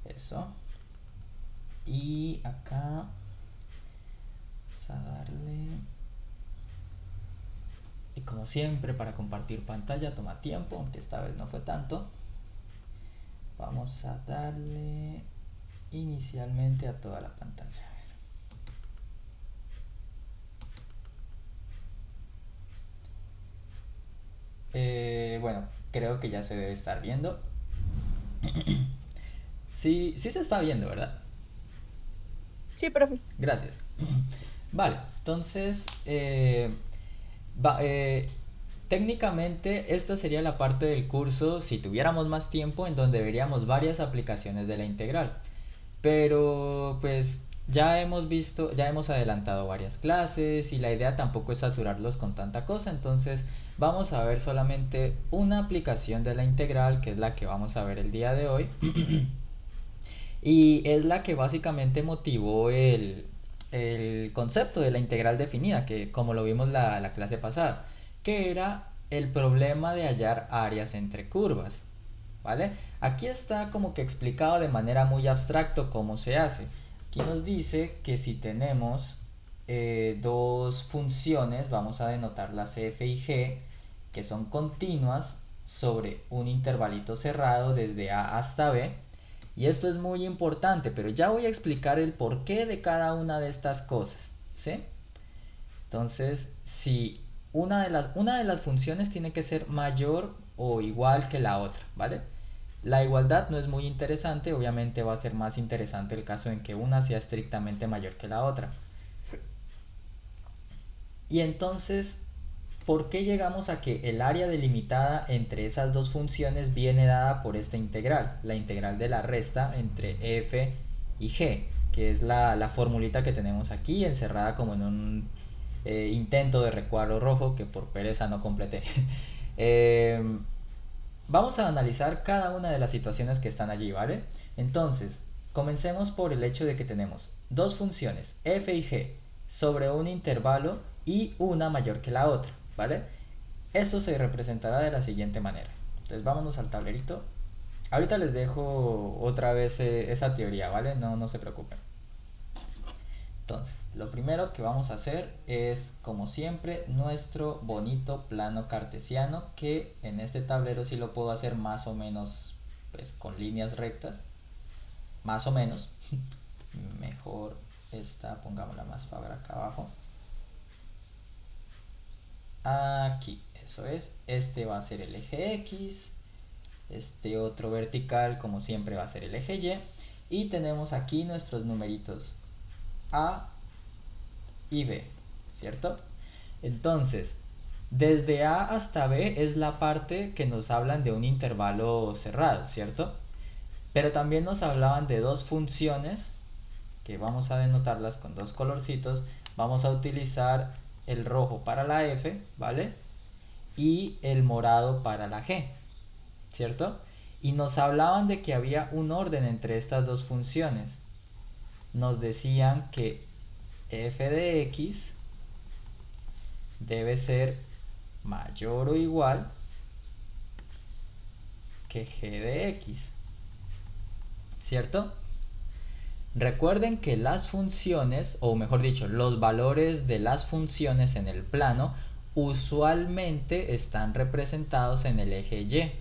Eso. Y acá vamos a darle. Y como siempre, para compartir pantalla toma tiempo, aunque esta vez no fue tanto. Vamos a darle inicialmente a toda la pantalla. Bueno, creo que ya se debe estar viendo. Sí, sí se está viendo, ¿verdad? Sí, profe. Gracias. Vale, entonces, va- técnicamente esta sería la parte del curso, si tuviéramos más tiempo, en donde veríamos varias aplicaciones de la integral. Pero pues ya hemos visto, ya hemos adelantado varias clases y la idea tampoco es saturarlos con tanta cosa, entonces vamos a ver solamente una aplicación de la integral, que es la que vamos a ver el día de hoy. Y es la que básicamente motivó el concepto de la integral definida, que como lo vimos la clase pasada, que era el problema de hallar áreas entre curvas. ¿Vale? Aquí está como que explicado de manera muy abstracto cómo se hace. Aquí nos dice que si tenemos dos funciones, vamos a denotarlas f y g, que son continuas sobre un intervalito cerrado desde a hasta b. Y esto es muy importante, pero ya voy a explicar el porqué de cada una de estas cosas. ¿Sí? Entonces, si una de las funciones tiene que ser mayor o igual que la otra, ¿vale? La igualdad no es muy interesante, obviamente va a ser más interesante el caso en que una sea estrictamente mayor que la otra. Y entonces, ¿por qué llegamos a que el área delimitada entre esas dos funciones viene dada por esta integral? La integral de la resta entre f y g, que es la formulita que tenemos aquí encerrada como en un intento de recuadro rojo que por pereza no completé. Eh, Vamos a analizar cada una de las situaciones que están allí, ¿vale? Entonces, comencemos por el hecho de que tenemos dos funciones, f y g, sobre un intervalo y una mayor que la otra, ¿vale? Esto se representará de la siguiente manera. Entonces, vámonos al tablerito. Ahorita les dejo otra vez esa teoría, ¿vale? No, no se preocupen. Entonces, lo primero que vamos a hacer es, como siempre, nuestro bonito plano cartesiano, que en este tablero sí lo puedo hacer más o menos pues, con líneas rectas, más o menos. Mejor esta, pongámosla más para acá abajo. Aquí, eso es. Este va a ser el eje X, este otro vertical, como siempre, va a ser el eje Y. Y tenemos aquí nuestros numeritos A y B, ¿cierto? Entonces, desde A hasta B es la parte que nos hablan de un intervalo cerrado, ¿cierto? Pero también nos hablaban de dos funciones, que vamos a denotarlas con dos colorcitos. Vamos a utilizar el rojo para la F, ¿vale? Y el morado para la G, ¿cierto? Y nos hablaban de que había un orden entre estas dos funciones. Nos decían que f de x debe ser mayor o igual que g de x, ¿cierto? Recuerden que las funciones, o mejor dicho, los valores de las funciones en el plano usualmente están representados en el eje y,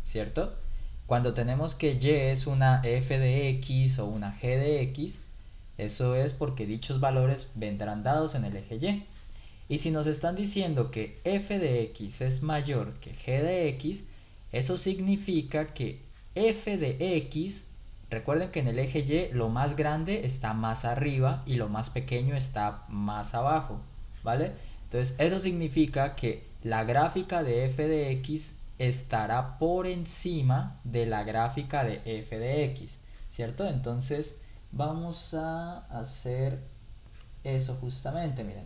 ¿cierto? Cuando tenemos que y es una f de x o una g de x, eso es porque dichos valores vendrán dados en el eje y. Y si nos están diciendo que f de x es mayor que g de x, eso significa que f de x, recuerden que en el eje y lo más grande está más arriba y lo más pequeño está más abajo, ¿vale? Entonces eso significa que la gráfica de f de x estará por encima de la gráfica de f de x, ¿cierto? Entonces vamos a hacer eso justamente, miren.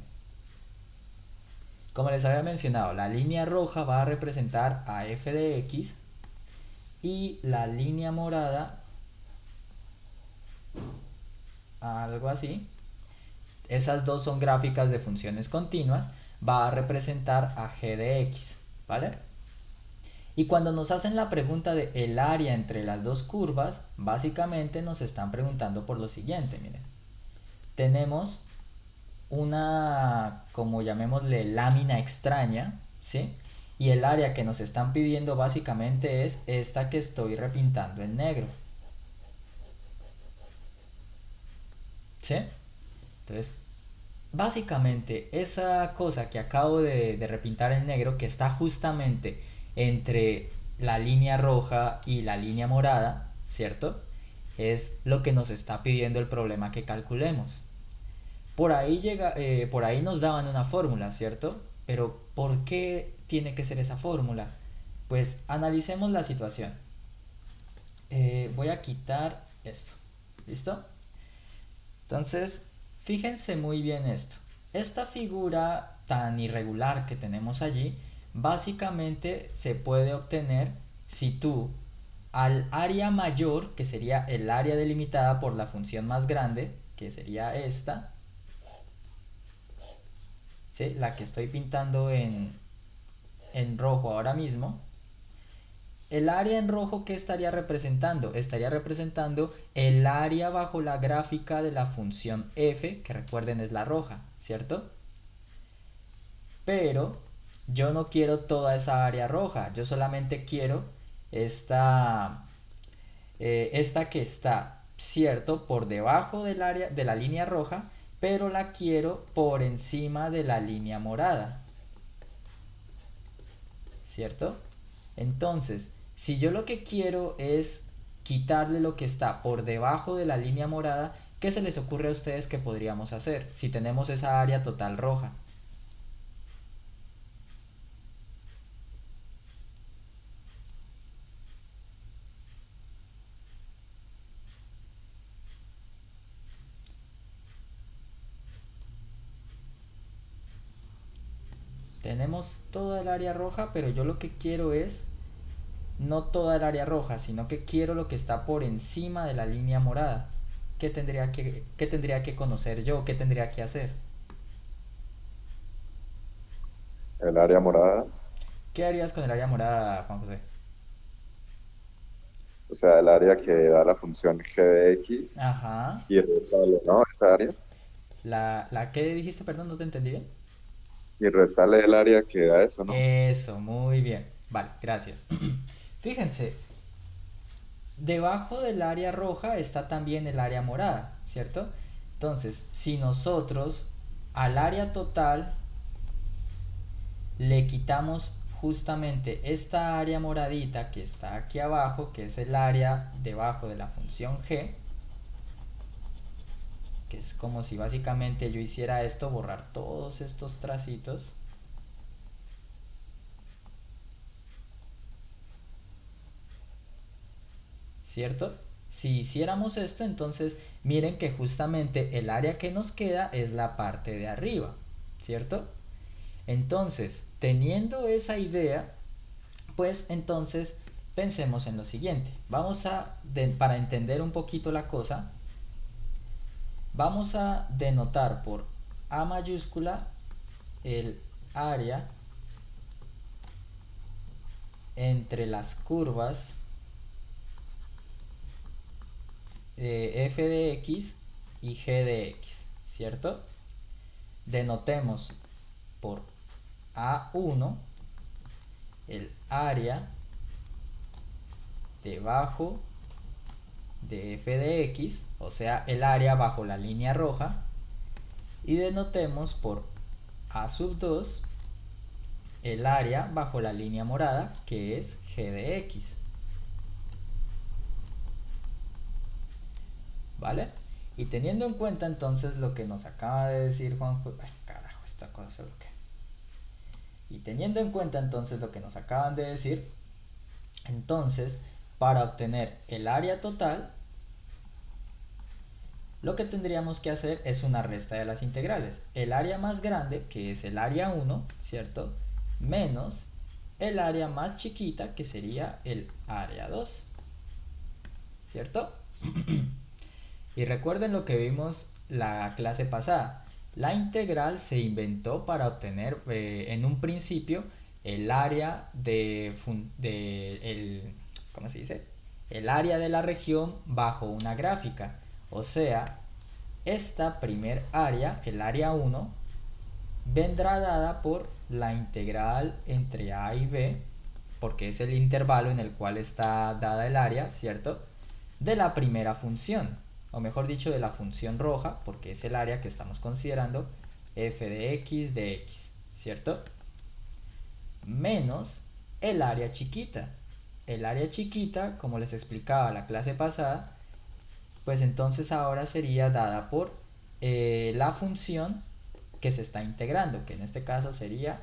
Como les había mencionado, la línea roja va a representar a f de x y la línea morada, algo así, esas dos son gráficas de funciones continuas, va a representar a g de x, ¿vale? Y cuando nos hacen la pregunta de el área entre las dos curvas, básicamente nos están preguntando por lo siguiente, miren. Tenemos una, como llamémosle, lámina extraña, ¿sí? Y el área que nos están pidiendo básicamente es esta que estoy repintando en negro, ¿sí? Entonces, básicamente esa cosa que acabo de repintar en negro, que está justamente entre la línea roja y la línea morada, ¿cierto? Es lo que nos está pidiendo el problema que calculemos. Por ahí nos daban una fórmula, ¿cierto? Pero ¿por qué tiene que ser esa fórmula? Pues analicemos la situación. Voy a quitar esto. ¿Listo? Entonces, fíjense muy bien esto. Esta figura tan irregular que tenemos allí, básicamente se puede obtener si tú al área mayor, que sería el área delimitada por la función más grande, que sería esta, ¿sí? La que estoy pintando en rojo ahora mismo, el área en rojo, ¿qué estaría representando? Estaría representando el área bajo la gráfica de la función f, que recuerden es la roja, ¿cierto? Pero yo no quiero toda esa área roja, yo solamente quiero esta, esta que está, ¿cierto? Por debajo del área de la línea roja, pero la quiero por encima de la línea morada, ¿cierto? Entonces, si yo lo que quiero es quitarle lo que está por debajo de la línea morada, ¿qué se les ocurre a ustedes que podríamos hacer si tenemos esa área total roja? Tenemos toda el área roja, pero yo lo que quiero es no toda el área roja, sino que quiero lo que está por encima de la línea morada. Qué tendría que conocer yo? ¿Qué tendría que hacer? El área morada, ¿Qué harías con el área morada, Juan José? o sea, el área que da la función g de x Ajá. y restarle, ¿no? Esa área. La que dijiste, perdón, no te entendí bien. Y restarle el área que da eso, ¿no? Eso, muy bien. Vale, gracias. Fíjense, debajo del área roja está también el área morada, ¿cierto? Entonces, si nosotros al área total le quitamos justamente esta área moradita que está aquí abajo, que es el área debajo de la función g, que es como si básicamente yo hiciera esto, borrar todos estos tracitos, ¿cierto? Si hiciéramos esto, entonces miren que justamente el área que nos queda es la parte de arriba, ¿cierto? Entonces, teniendo esa idea, pues entonces pensemos en lo siguiente. Para entender un poquito la cosa, vamos a denotar por A mayúscula el área entre las curvas f de x y g de x, ¿cierto? Denotemos por A1 el área debajo de f de x, o sea, el área bajo la línea roja, y denotemos por A sub 2 el área bajo la línea morada, que es g de x. ¿Vale? Y teniendo en cuenta entonces lo que nos acaba de decir Juan... Ay, carajo, esta cosa se bloquea. Y teniendo en cuenta entonces lo que nos acaban de decir, entonces, para obtener el área total, lo que tendríamos que hacer es una resta de las integrales. El área más grande, que es el área 1, ¿cierto? Menos el área más chiquita, que sería el área 2, ¿cierto? Y recuerden lo que vimos la clase pasada. La integral se inventó para obtener en un principio el área ¿cómo se dice? El área de la región bajo una gráfica. O sea, esta primer área, el área 1, vendrá dada por la integral entre a y b, porque es el intervalo en el cual está dada el área, ¿cierto? De la primera función, o mejor dicho, de la función roja, porque es el área que estamos considerando, f de x, ¿cierto? Menos el área chiquita. El área chiquita, como les explicaba la clase pasada, pues entonces ahora sería dada por la función que se está integrando, que en este caso sería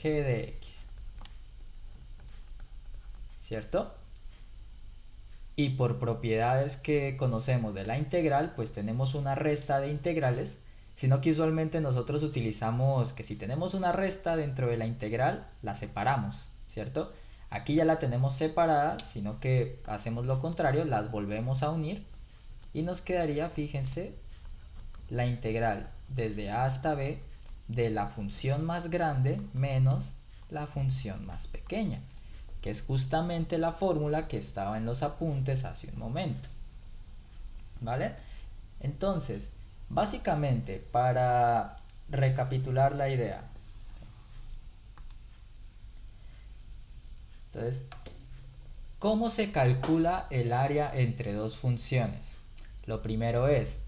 g de x, ¿cierto? Y por propiedades que conocemos de la integral, pues tenemos una resta de integrales, sino que usualmente nosotros utilizamos que si tenemos una resta dentro de la integral, la separamos, ¿cierto? Aquí ya la tenemos separada, sino que hacemos lo contrario, las volvemos a unir y nos quedaría, fíjense, la integral desde a hasta b de la función más grande menos la función más pequeña, que es justamente la fórmula que estaba en los apuntes hace un momento. ¿Vale? Entonces, básicamente, para recapitular la idea, entonces, ¿cómo se calcula el área entre dos funciones? Lo primero es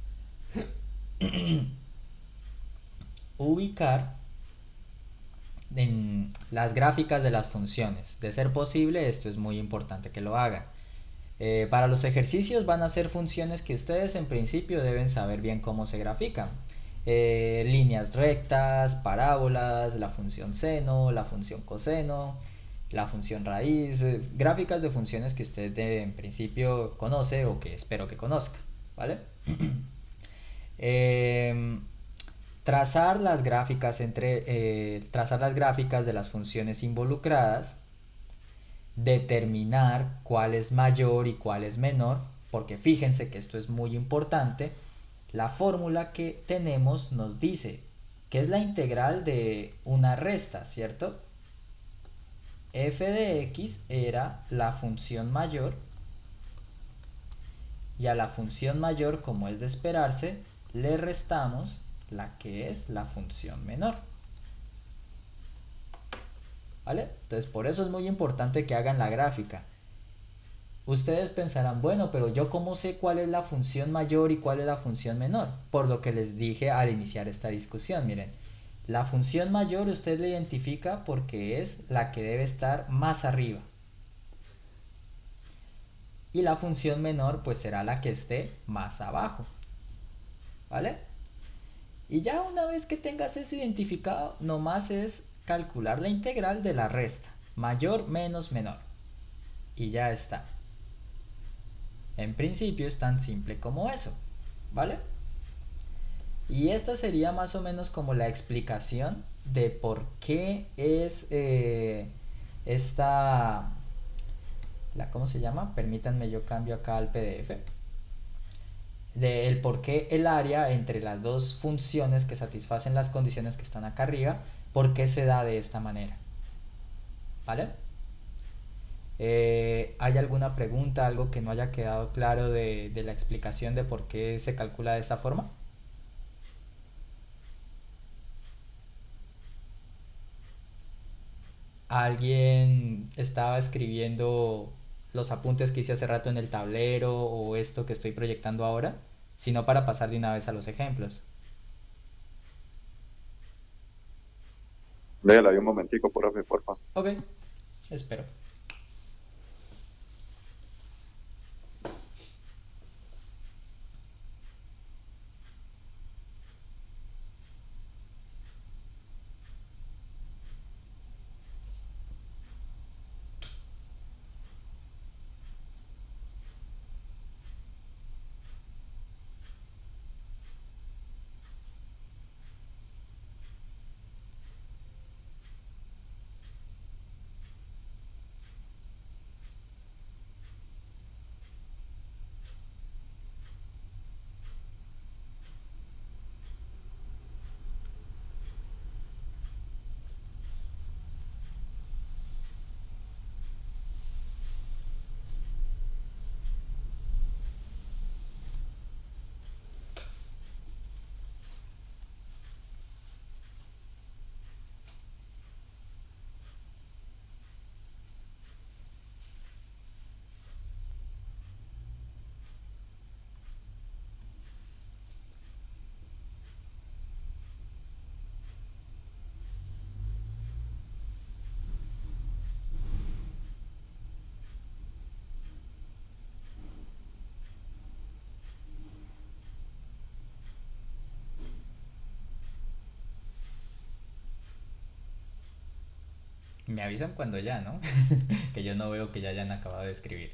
ubicar en las gráficas de las funciones. De ser posible, esto es muy importante que lo hagan. Para los ejercicios van a ser funciones que ustedes en principio deben saber bien cómo se grafican. Líneas rectas, parábolas, la función seno, la función coseno, la función raíz, gráficas de funciones que usted en principio conoce o que espero que conozca, ¿vale? Trazar las gráficas trazar las gráficas de las funciones involucradas, determinar cuál es mayor y cuál es menor, porque fíjense que esto es muy importante. La fórmula que tenemos nos dice que es la integral de una resta, ¿cierto? F de x era la función mayor y a la función mayor, como es de esperarse, le restamos la que es la función menor. ¿Vale? Entonces por eso es muy importante que hagan la gráfica. Ustedes pensarán, bueno, pero yo cómo sé cuál es la función mayor y cuál es la función menor. Por lo que les dije al iniciar esta discusión, miren, la función mayor usted la identifica porque es la que debe estar más arriba. Y la función menor pues será la que esté más abajo. ¿Vale? Y ya una vez que tengas eso identificado, nomás es calcular la integral de la resta. Mayor menos menor. Y ya está. En principio es tan simple como eso, ¿vale? Y esta sería más o menos como la explicación de por qué es ¿cómo se llama? Permítanme, yo cambio acá al PDF. De el por qué el área entre las dos funciones que satisfacen las condiciones que están acá arriba, por qué se da de esta manera, ¿vale? ¿Hay alguna pregunta, algo que no haya quedado claro de la explicación de por qué se calcula de esta forma? ¿Alguien estaba escribiendo los apuntes que hice hace rato en el tablero o esto que estoy proyectando ahora? Sino para pasar de una vez a los ejemplos. Léela ahí un momentico, por favor. Ok, espero. Me avisan cuando ya, ¿no? Que yo no veo que ya hayan acabado de escribir.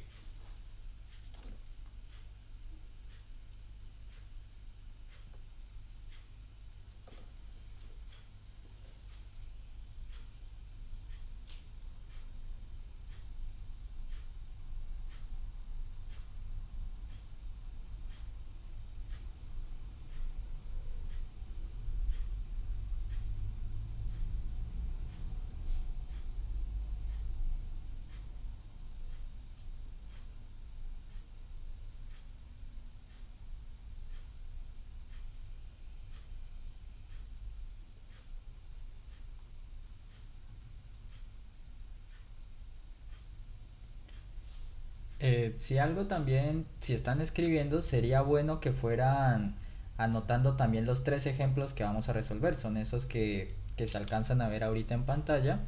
Si algo también, si están escribiendo, sería bueno que fueran anotando también los tres ejemplos que vamos a resolver. Son esos que se alcanzan a ver ahorita en pantalla.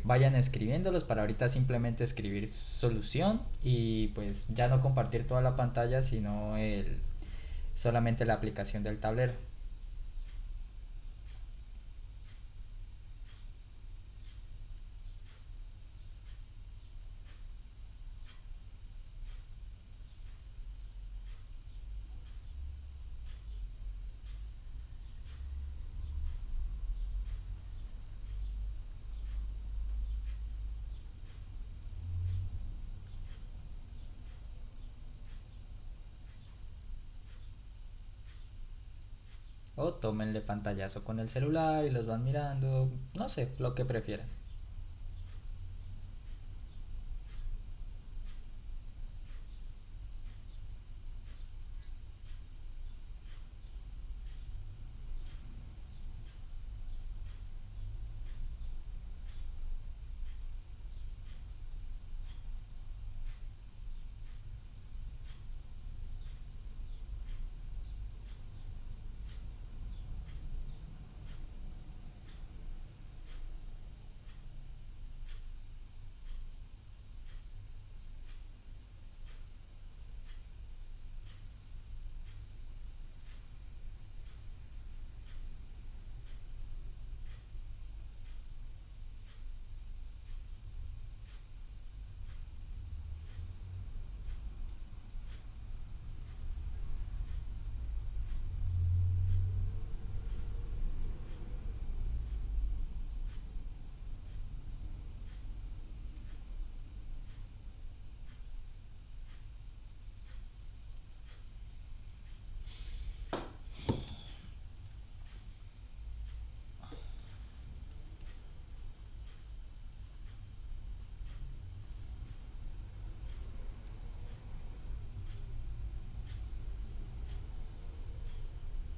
Vayan escribiéndolos para ahorita simplemente escribir solución y pues ya no compartir toda la pantalla, sino solamente la aplicación del tablero. O tómenle pantallazo con el celular y los van mirando, no sé, lo que prefieran.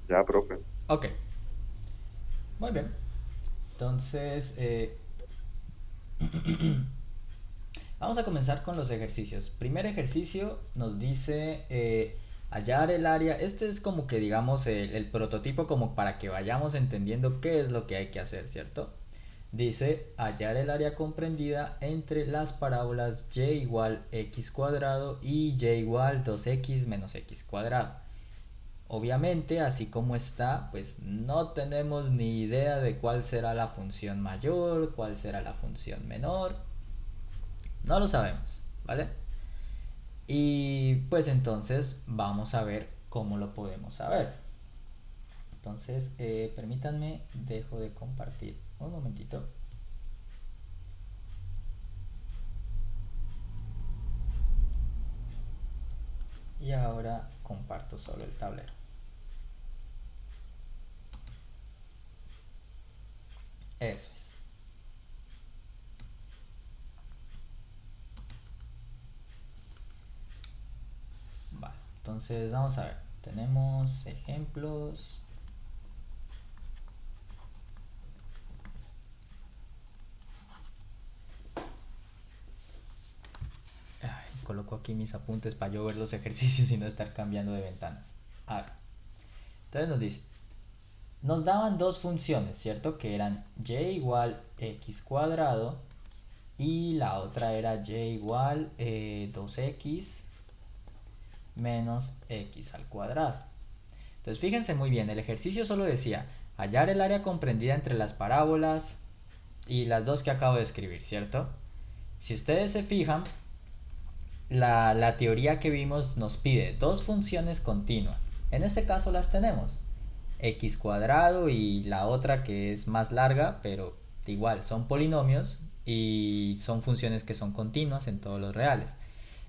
Ya, profe. Ok, muy bien. Entonces, vamos a comenzar con los ejercicios. Primer ejercicio nos dice hallar el área. Este es como que digamos el prototipo como para que vayamos entendiendo qué es lo que hay que hacer, ¿cierto? Dice hallar el área comprendida entre las parábolas y igual x cuadrado y y igual 2x menos x cuadrado. Obviamente, así como está, pues no tenemos ni idea de cuál será la función mayor, cuál será la función menor. No lo sabemos, ¿vale? Y pues entonces vamos a ver cómo lo podemos saber. Entonces, permítanme, dejo de compartir un momentito. Y ahora comparto solo el tablero. Eso es. Vale, entonces vamos a ver. Tenemos ejemplos. Ay, coloco aquí mis apuntes para yo ver los ejercicios y no estar cambiando de ventanas. A ver. Entonces nos dice, nos daban dos funciones, ¿cierto? Que eran y igual x cuadrado y la otra era y igual 2x menos x al cuadrado. Entonces fíjense muy bien, el ejercicio solo decía hallar el área comprendida entre las parábolas y las dos que acabo de escribir, ¿cierto? Si ustedes se fijan, la teoría que vimos nos pide dos funciones continuas. En este caso las tenemos, x cuadrado y la otra que es más larga, pero igual son polinomios y son funciones que son continuas en todos los reales.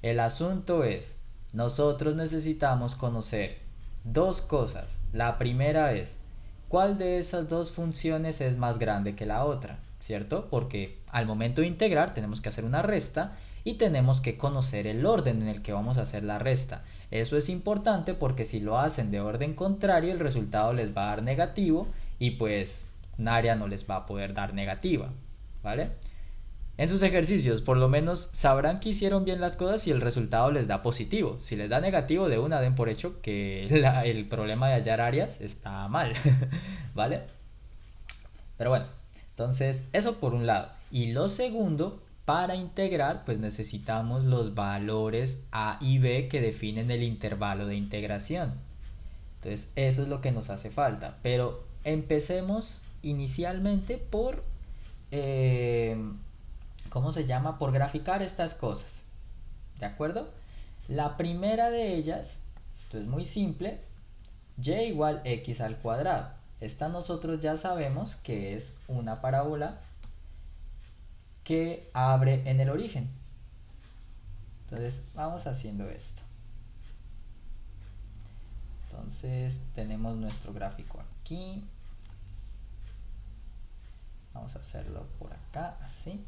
El asunto es, nosotros necesitamos conocer dos cosas. La primera es, ¿cuál de esas dos funciones es más grande que la otra? ¿Cierto? Porque al momento de integrar tenemos que hacer una resta y tenemos que conocer el orden en el que vamos a hacer la resta. Eso es importante porque si lo hacen de orden contrario el resultado les va a dar negativo y pues un área no les va a poder dar negativa, ¿vale? En sus ejercicios por lo menos sabrán que hicieron bien las cosas si el resultado les da positivo. Si les da negativo, de una den por hecho que el problema de hallar áreas está mal, ¿vale? Pero bueno, entonces eso por un lado. Y lo segundo, para integrar pues necesitamos los valores a y b que definen el intervalo de integración. Entonces eso es lo que nos hace falta. Pero empecemos inicialmente por... ¿cómo se llama? Por graficar estas cosas, ¿de acuerdo? La primera de ellas, esto es muy simple, y igual x al cuadrado. Esta nosotros ya sabemos que es una parábola que abre en el origen. Entonces vamos haciendo esto. Entonces tenemos nuestro gráfico aquí. Vamos a hacerlo por acá, así.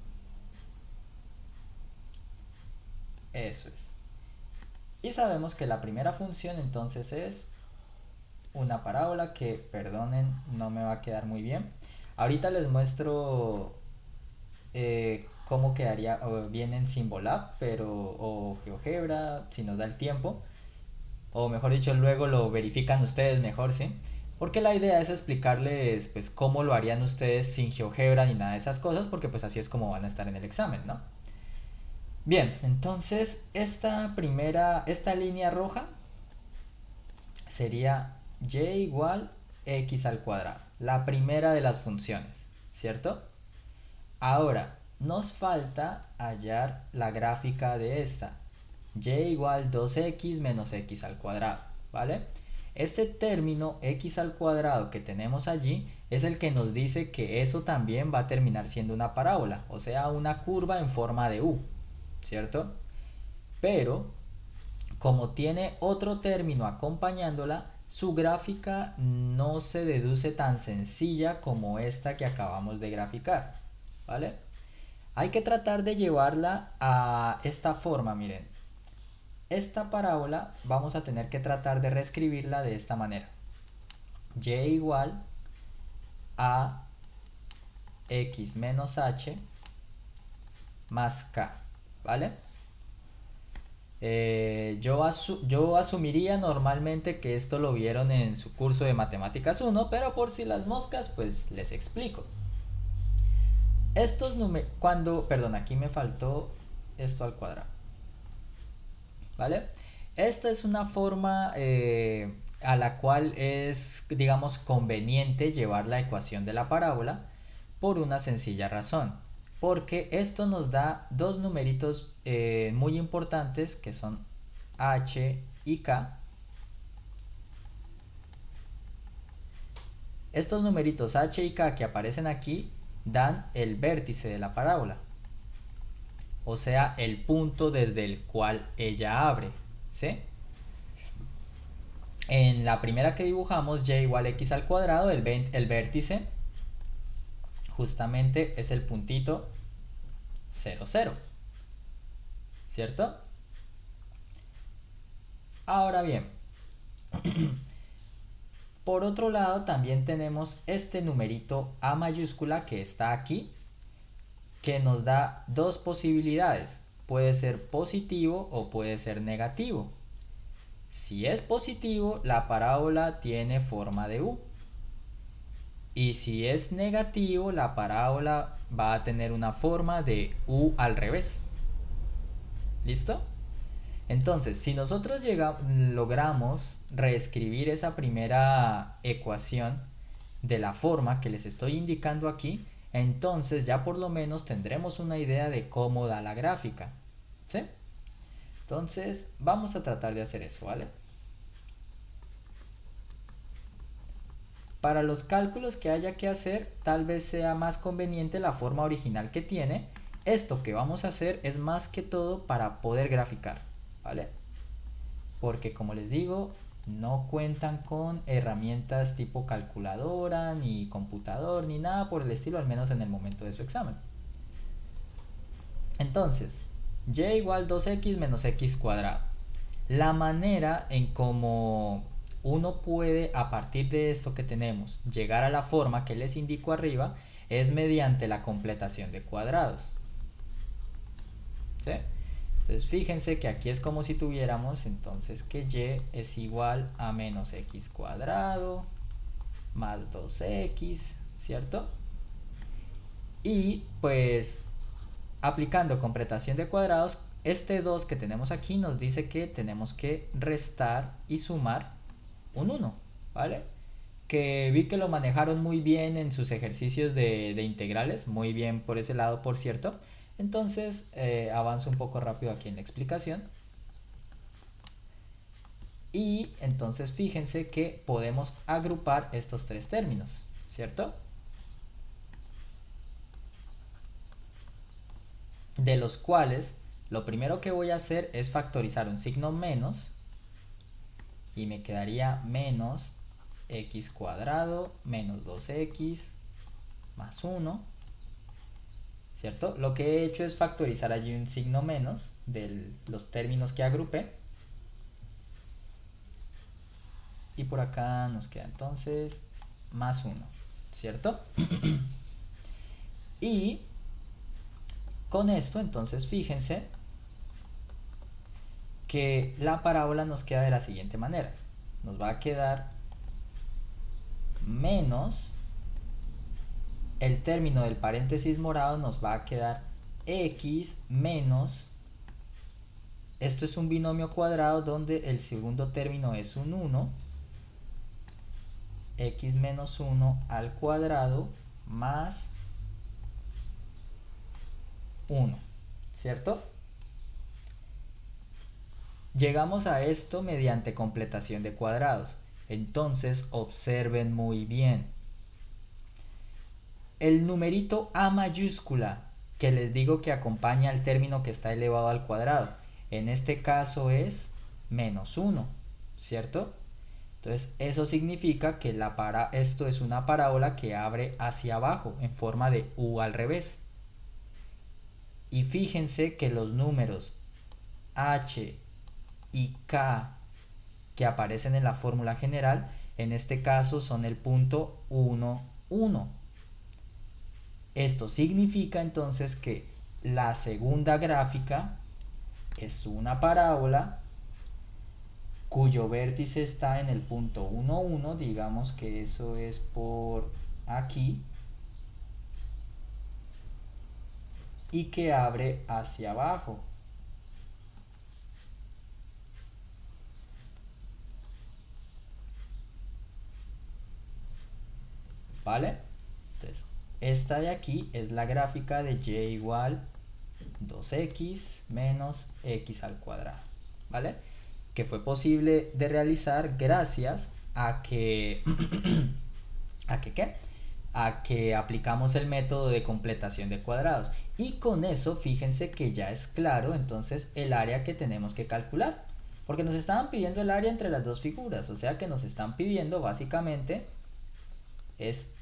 Eso es. Y sabemos que la primera función entonces es una parábola que, perdonen, no me va a quedar muy bien. Ahorita les muestro cómo quedaría bien en Symbolab, pero o GeoGebra, si nos da el tiempo. O mejor dicho, luego lo verifican ustedes mejor, ¿sí? Porque la idea es explicarles pues cómo lo harían ustedes sin GeoGebra ni nada de esas cosas, porque pues así es como van a estar en el examen, ¿no? Bien, entonces esta línea roja sería y igual x al cuadrado, la primera de las funciones, ¿cierto? Ahora, nos falta hallar la gráfica de esta, y igual 2x menos x al cuadrado, ¿vale? Este término x al cuadrado que tenemos allí es el que nos dice que eso también va a terminar siendo una parábola, o sea, una curva en forma de U, ¿cierto? Pero, como tiene otro término acompañándola, su gráfica no se deduce tan sencilla como esta que acabamos de graficar, ¿vale? Hay que tratar de llevarla a esta forma, miren. Esta parábola vamos a tener que tratar de reescribirla de esta manera. Y igual a x menos h más k, ¿vale? Yo asumiría normalmente que esto lo vieron en su curso de Matemáticas 1, pero por si las moscas, pues les explico. Estos números, perdón, aquí me faltó esto al cuadrado, ¿vale? Esta es una forma a la cual es, digamos, conveniente llevar la ecuación de la parábola por una sencilla razón. Porque esto nos da dos numeritos muy importantes que son h y k. Estos numeritos h y k que aparecen aquí dan el vértice de la parábola, o sea, el punto desde el cual ella abre, ¿sí? En la primera que dibujamos, y igual x al cuadrado, el vértice justamente es el puntito 0, 0, ¿cierto? Ahora bien, por otro lado también tenemos este numerito A mayúscula que está aquí, que nos da dos posibilidades. Puede ser positivo o puede ser negativo. Si es positivo, la parábola tiene forma de U. Y si es negativo, la parábola va a tener una forma de U al revés. ¿Listo? Entonces, si nosotros logramos reescribir esa primera ecuación de la forma que les estoy indicando aquí, entonces ya por lo menos tendremos una idea de cómo da la gráfica, ¿sí? Entonces vamos a tratar de hacer eso, ¿vale? Para los cálculos que haya que hacer, tal vez sea más conveniente la forma original que tiene. Esto que vamos a hacer es más que todo para poder graficar, ¿vale? Porque como les digo, no cuentan con herramientas tipo calculadora, ni computador, ni nada por el estilo, al menos en el momento de su examen. Entonces, y igual 2x menos x cuadrado. La manera en cómo uno puede, a partir de esto que tenemos, llegar a la forma que les indico arriba, es mediante la completación de cuadrados, ¿sí? Entonces fíjense que aquí es como si tuviéramos entonces que y es igual a menos x cuadrado más 2x, ¿cierto? Y pues aplicando completación de cuadrados, este 2 que tenemos aquí nos dice que tenemos que restar y sumar un 1, ¿vale? Que vi que lo manejaron muy bien en sus ejercicios de integrales, muy bien por ese lado, por cierto. Entonces avanzo un poco rápido aquí en la explicación. Y entonces fíjense que podemos agrupar estos tres términos, ¿cierto? De los cuales lo primero que voy a hacer es factorizar un signo menos y me quedaría menos x cuadrado menos 2x más 1, ¿cierto? Lo que he hecho es factorizar allí un signo menos de los términos que agrupé. Y por acá nos queda entonces más 1, ¿cierto? Y con esto entonces fíjense que la parábola nos queda de la siguiente manera. Nos va a quedar menos el término del paréntesis morado, nos va a quedar x menos, esto es un binomio cuadrado donde el segundo término es un 1, x menos 1 al cuadrado más 1, ¿cierto? Llegamos a esto mediante completación de cuadrados. Entonces observen muy bien. El numerito a mayúscula que les digo que acompaña al término que está elevado al cuadrado, en este caso es menos 1, ¿cierto? Entonces eso significa que esto es una parábola que abre hacia abajo en forma de U al revés. Y fíjense que los números H y K que aparecen en la fórmula general, en este caso son el punto 1, 1. Esto significa entonces que la segunda gráfica es una parábola cuyo vértice está en el punto 1, 1, digamos que eso es por aquí, y que abre hacia abajo. ¿Vale? Entonces, esta de aquí es la gráfica de y igual 2x menos x al cuadrado, ¿vale? Que fue posible de realizar gracias a que ¿a que qué? A que aplicamos el método de completación de cuadrados. Y con eso fíjense que ya es claro entonces el área que tenemos que calcular, porque nos estaban pidiendo el área entre las dos figuras, o sea que nos están pidiendo básicamente es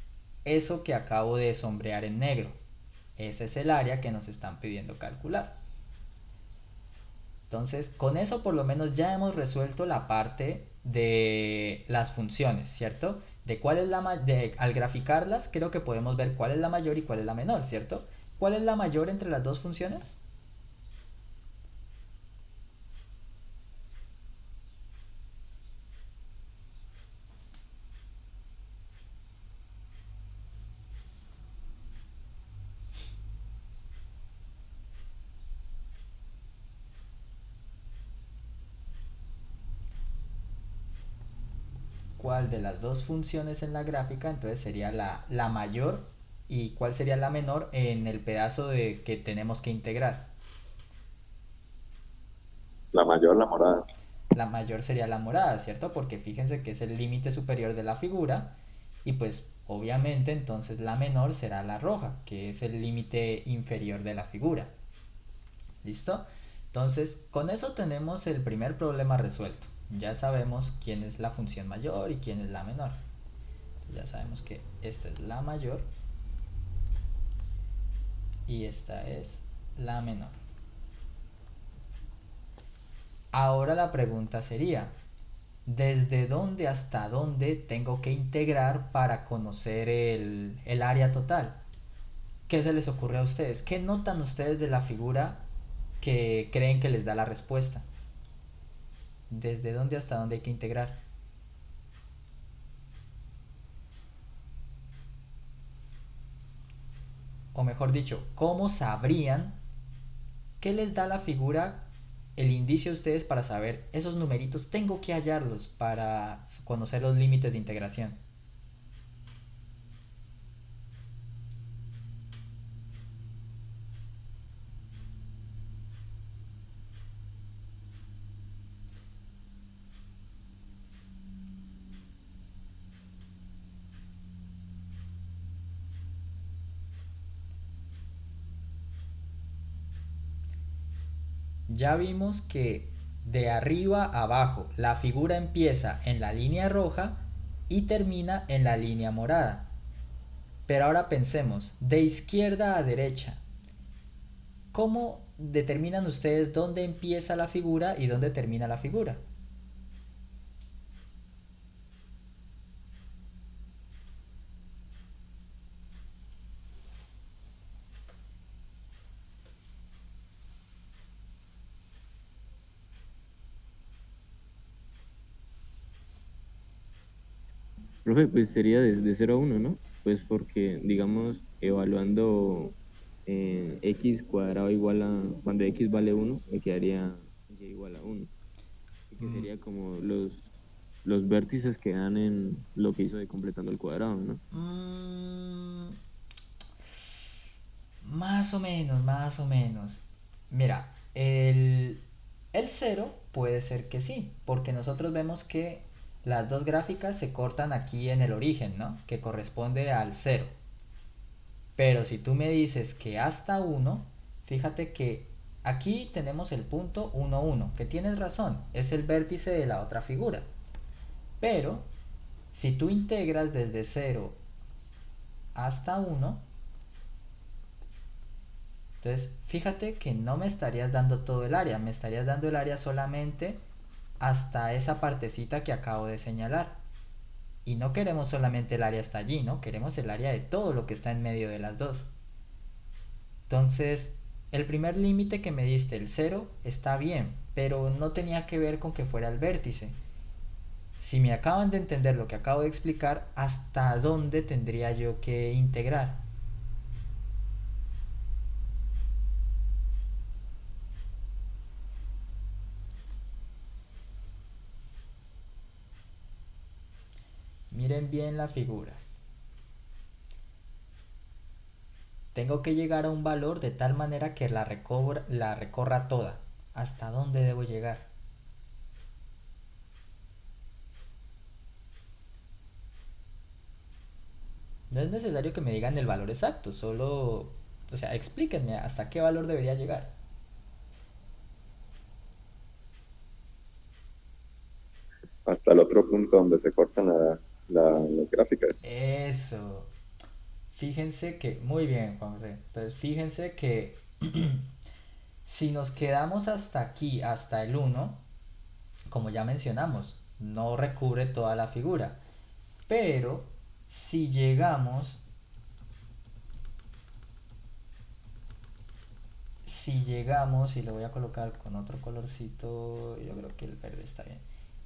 eso que acabo de sombrear en negro. Ese es el área que nos están pidiendo calcular. Entonces, con eso por lo menos ya hemos resuelto la parte de las funciones, ¿cierto? De cuál es al graficarlas, creo que podemos ver cuál es la mayor y cuál es la menor, ¿cierto? ¿Cuál es la mayor entre las dos funciones? ¿Cuál de las dos funciones en la gráfica? Entonces sería la mayor y cuál sería la menor en el pedazo de que tenemos que integrar. La mayor, la morada. La mayor sería la morada, ¿cierto? Porque fíjense que es el límite superior de la figura y pues obviamente entonces la menor será la roja, que es el límite inferior de la figura. ¿Listo? Entonces, con eso tenemos el primer problema resuelto. Ya sabemos quién es la función mayor y quién es la menor. Ya sabemos que esta es la mayor y esta es la menor. Ahora la pregunta sería, ¿desde dónde hasta dónde tengo que integrar para conocer el área total? ¿Qué se les ocurre a ustedes? ¿Qué notan ustedes de la figura que creen que les da la respuesta? ¿Desde dónde hasta dónde hay que integrar? O mejor dicho, ¿cómo sabrían qué les da la figura, el indicio a ustedes para saber esos numeritos? Tengo que hallarlos para conocer los límites de integración. Ya vimos que de arriba a abajo la figura empieza en la línea roja y termina en la línea morada. Pero ahora pensemos, de izquierda a derecha, ¿cómo determinan ustedes dónde empieza la figura y dónde termina la figura? Profe, pues sería de 0 a 1, ¿no? Pues porque, digamos, evaluando x cuadrado igual a, cuando x vale 1, me quedaría y igual a 1. Y que Mm, sería como los vértices que dan en lo que hizo de completando el cuadrado, ¿no? mm, Más o menos, más o menos. Mira, el cero puede ser que sí, porque nosotros vemos que las dos gráficas se cortan aquí en el origen, ¿no? Que corresponde al cero. Pero si tú me dices que hasta uno, fíjate que aquí tenemos el punto 1, 1, que tienes razón, es el vértice de la otra figura. Pero si tú integras desde cero hasta uno, entonces, fíjate que no me estarías dando todo el área, me estarías dando el área solamente hasta esa partecita que acabo de señalar. Y no queremos solamente el área hasta allí, ¿no? Queremos el área de todo lo que está en medio de las dos. Entonces, el primer límite que me diste, el cero, está bien, pero no tenía que ver con que fuera el vértice. Si me acaban de entender lo que acabo de explicar, ¿hasta dónde tendría yo que integrar? Miren bien la figura. Tengo que llegar a un valor de tal manera que la recorra toda. ¿Hasta dónde debo llegar? No es necesario que me digan el valor exacto, solo, o sea, explíquenme hasta qué valor debería llegar. Hasta el otro punto donde se cortan las gráficas. Eso. Fíjense que, muy bien, Juan José. Entonces, fíjense que si nos quedamos hasta aquí, hasta el uno, como ya mencionamos, no recubre toda la figura. Pero si llegamos y lo voy a colocar con otro colorcito, yo creo que el verde está bien.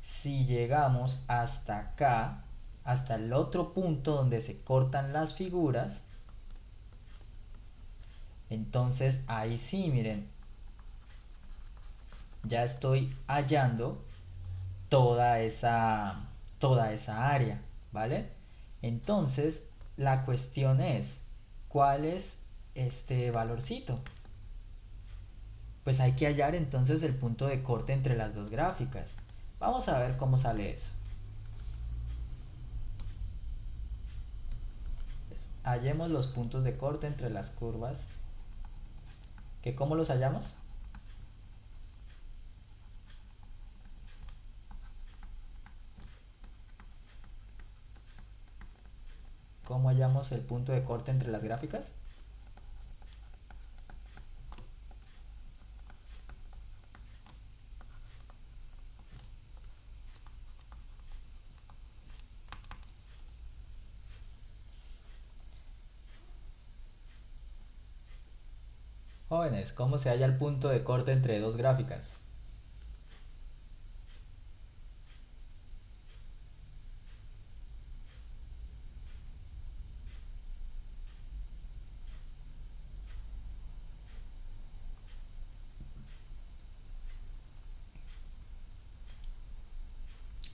Si llegamos hasta acá, hasta el otro punto donde se cortan las figuras, entonces ahí sí, miren, ya estoy hallando toda esa, toda esa área, ¿vale? Entonces, la cuestión es, ¿Cuál es este valorcito? Pues hay que hallar entonces el punto de corte entre las dos gráficas. Vamos a ver cómo sale eso. Pues, hallemos los puntos de corte entre las curvas. ¿Que cómo los hallamos? ¿Cómo hallamos el punto de corte entre las gráficas? Jóvenes, ¿cómo se halla el punto de corte entre dos gráficas?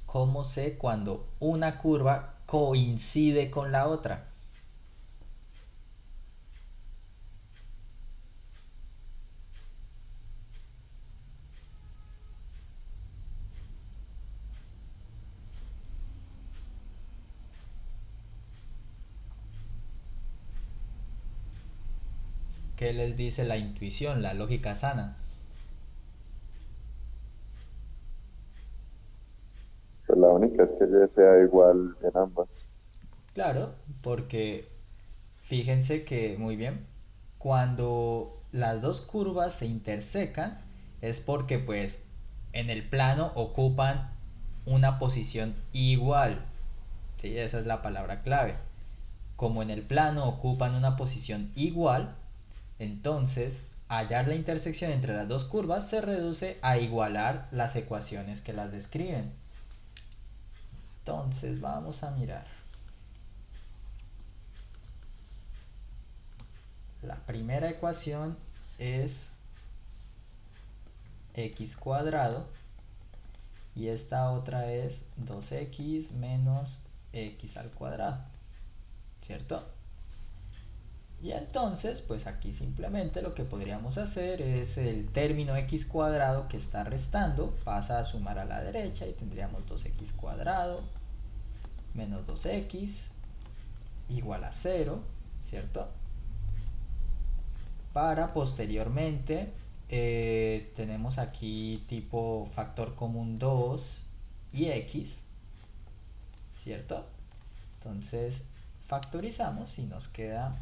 ¿Cómo sé cuando una curva coincide con la otra? ¿Qué les dice la intuición, la lógica sana? Pues la única es que ya sea igual en ambas. Claro, porque fíjense que, muy bien, cuando las dos curvas se intersecan es porque pues en el plano ocupan una posición igual. Sí, esa es la palabra clave. Como en el plano ocupan una posición igual, entonces hallar la intersección entre las dos curvas se reduce a igualar las ecuaciones que las describen. Entonces vamos a mirar. La primera ecuación es x cuadrado y esta otra es 2x menos x al cuadrado, ¿cierto? Y entonces, pues aquí simplemente lo que podríamos hacer es el término x cuadrado que está restando, pasa a sumar a la derecha y tendríamos 2x cuadrado menos 2x igual a 0, ¿cierto? Para posteriormente tenemos aquí tipo factor común 2 y x, ¿cierto? Entonces factorizamos y nos queda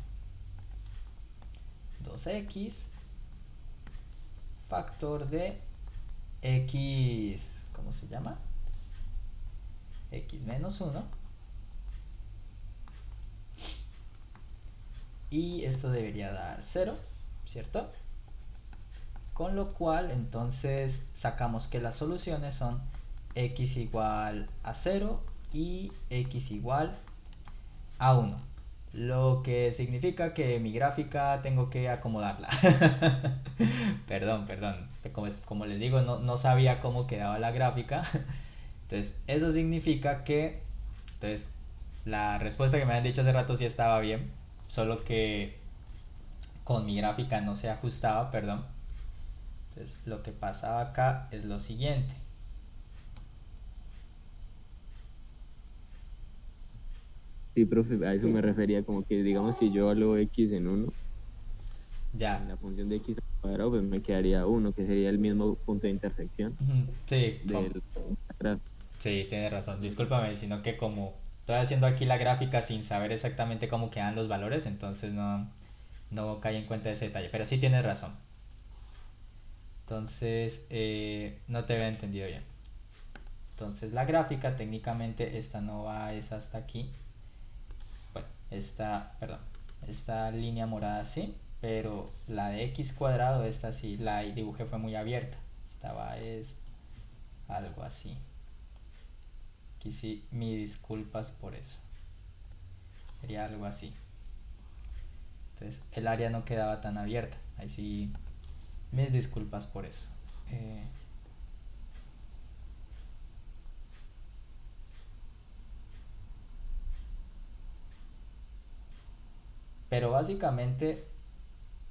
2x factor de x, ¿cómo se llama? X menos 1. Y esto debería dar 0, ¿cierto? Con lo cual entonces sacamos que las soluciones son x igual a 0 y x igual a 1. Lo que significa que mi gráfica tengo que acomodarla. Perdón. Como les digo, no sabía cómo quedaba la gráfica. Entonces, eso significa que entonces, la respuesta que me han dicho hace rato sí estaba bien. Solo que con mi gráfica no se ajustaba, perdón. Entonces, lo que pasaba acá es lo siguiente. Sí, profe, a eso me refería, como que digamos si yo evalúo x en uno, Ya. en la función de x al cuadrado, pues me quedaría uno, que sería el mismo punto de intersección Sí, del gráfico. sí, tienes razón. Discúlpame, sino que como estoy haciendo aquí la gráfica sin saber exactamente cómo quedan los valores, entonces no caí en cuenta de ese detalle. Pero sí tienes razón. Entonces, no te había entendido bien. Entonces, la gráfica técnicamente esta no va es hasta aquí. Bueno, esta línea morada sí, pero la de x cuadrado, esta sí, la dibujé fue muy abierta. Esta va es algo así. Aquí sí, mis disculpas por eso. Sería algo así. Entonces, el área no quedaba tan abierta. Ahí sí, mis disculpas por eso. Eh, Pero básicamente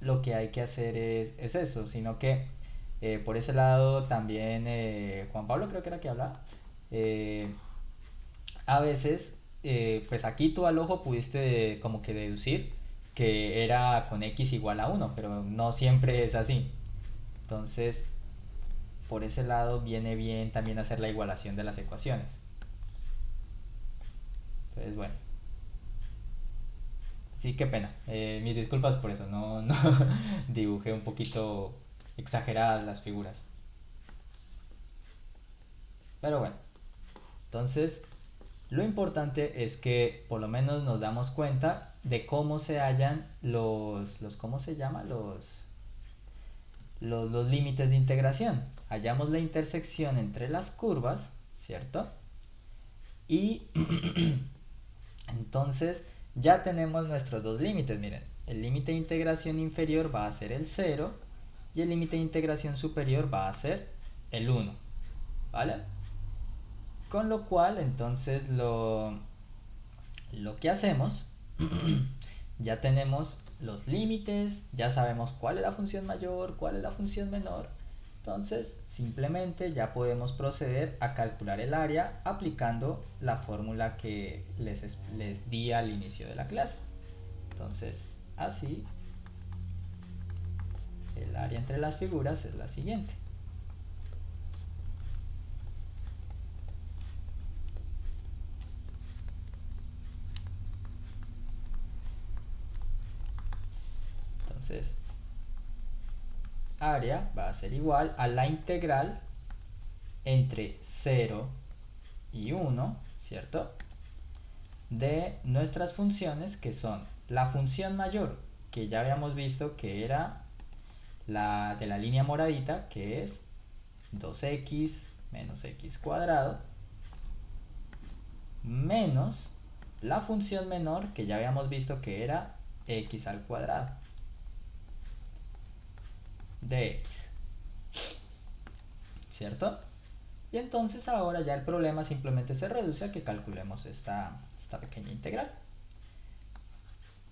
lo que hay que hacer es eso, sino que por ese lado también Juan Pablo creo que era que hablaba. eh, a veces, pues aquí tú al ojo pudiste como que deducir que era con x igual a uno, pero no siempre es así. Entonces, por ese lado viene bien también hacer la igualación de las ecuaciones. Entonces, bueno, sí, qué pena. Mis disculpas por eso, no dibujé un poquito exageradas las figuras. Pero bueno, entonces lo importante es que por lo menos nos damos cuenta de cómo se hallan los ¿cómo se llama? Los límites de integración. Hallamos la intersección entre las curvas, ¿cierto? Y entonces ya tenemos nuestros dos límites, miren. El límite de integración inferior va a ser el 0 y el límite de integración superior va a ser el 1, ¿vale? Con lo cual entonces lo que hacemos, ya tenemos los límites, ya sabemos cuál es la función mayor, cuál es la función menor. Entonces simplemente ya podemos proceder a calcular el área aplicando la fórmula que les di al inicio de la clase. Entonces así el área entre las figuras es la siguiente. Entonces área va a ser igual a la integral entre 0 y 1, ¿cierto? De nuestras funciones, que son la función mayor, que ya habíamos visto que era la de la línea moradita, que es 2x menos x cuadrado, menos la función menor, que ya habíamos visto que era x al cuadrado de x, ¿cierto? Y entonces ahora ya el problema simplemente se reduce a que calculemos esta pequeña integral.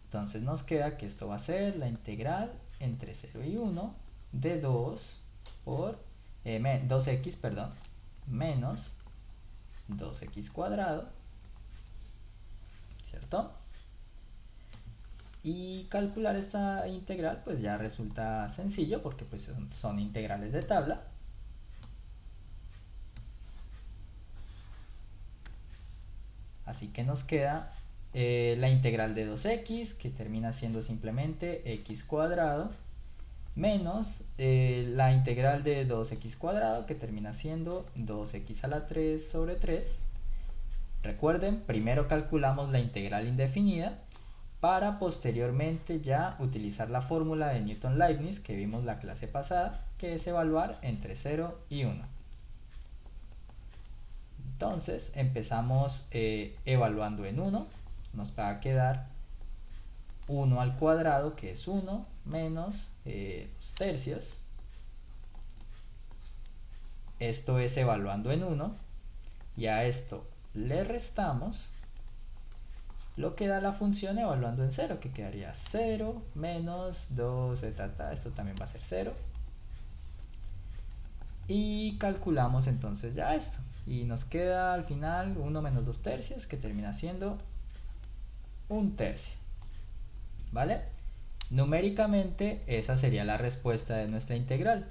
Entonces nos queda que esto va a ser la integral entre 0 y 1 de 2 por 2x, perdón, menos 2x cuadrado, ¿cierto? Y calcular esta integral pues ya resulta sencillo porque pues son integrales de tabla. Así que nos queda la integral de 2x, que termina siendo simplemente x cuadrado, menos la integral de 2x cuadrado, que termina siendo 2x a la 3 sobre 3. Recuerden, primero calculamos la integral indefinida para posteriormente ya utilizar la fórmula de Newton-Leibniz que vimos la clase pasada, que es evaluar entre 0 y 1. Entonces empezamos evaluando en 1, nos va a quedar 1 al cuadrado, que es 1, menos 2 tercios. Esto es evaluando en 1, y a esto le restamos lo que da la función evaluando en 0, que quedaría 0 menos 2, esto también va a ser 0. Y calculamos entonces ya esto. Y nos queda al final 1 menos 2 tercios, que termina siendo 1 tercio. ¿Vale? Numéricamente esa sería la respuesta de nuestra integral.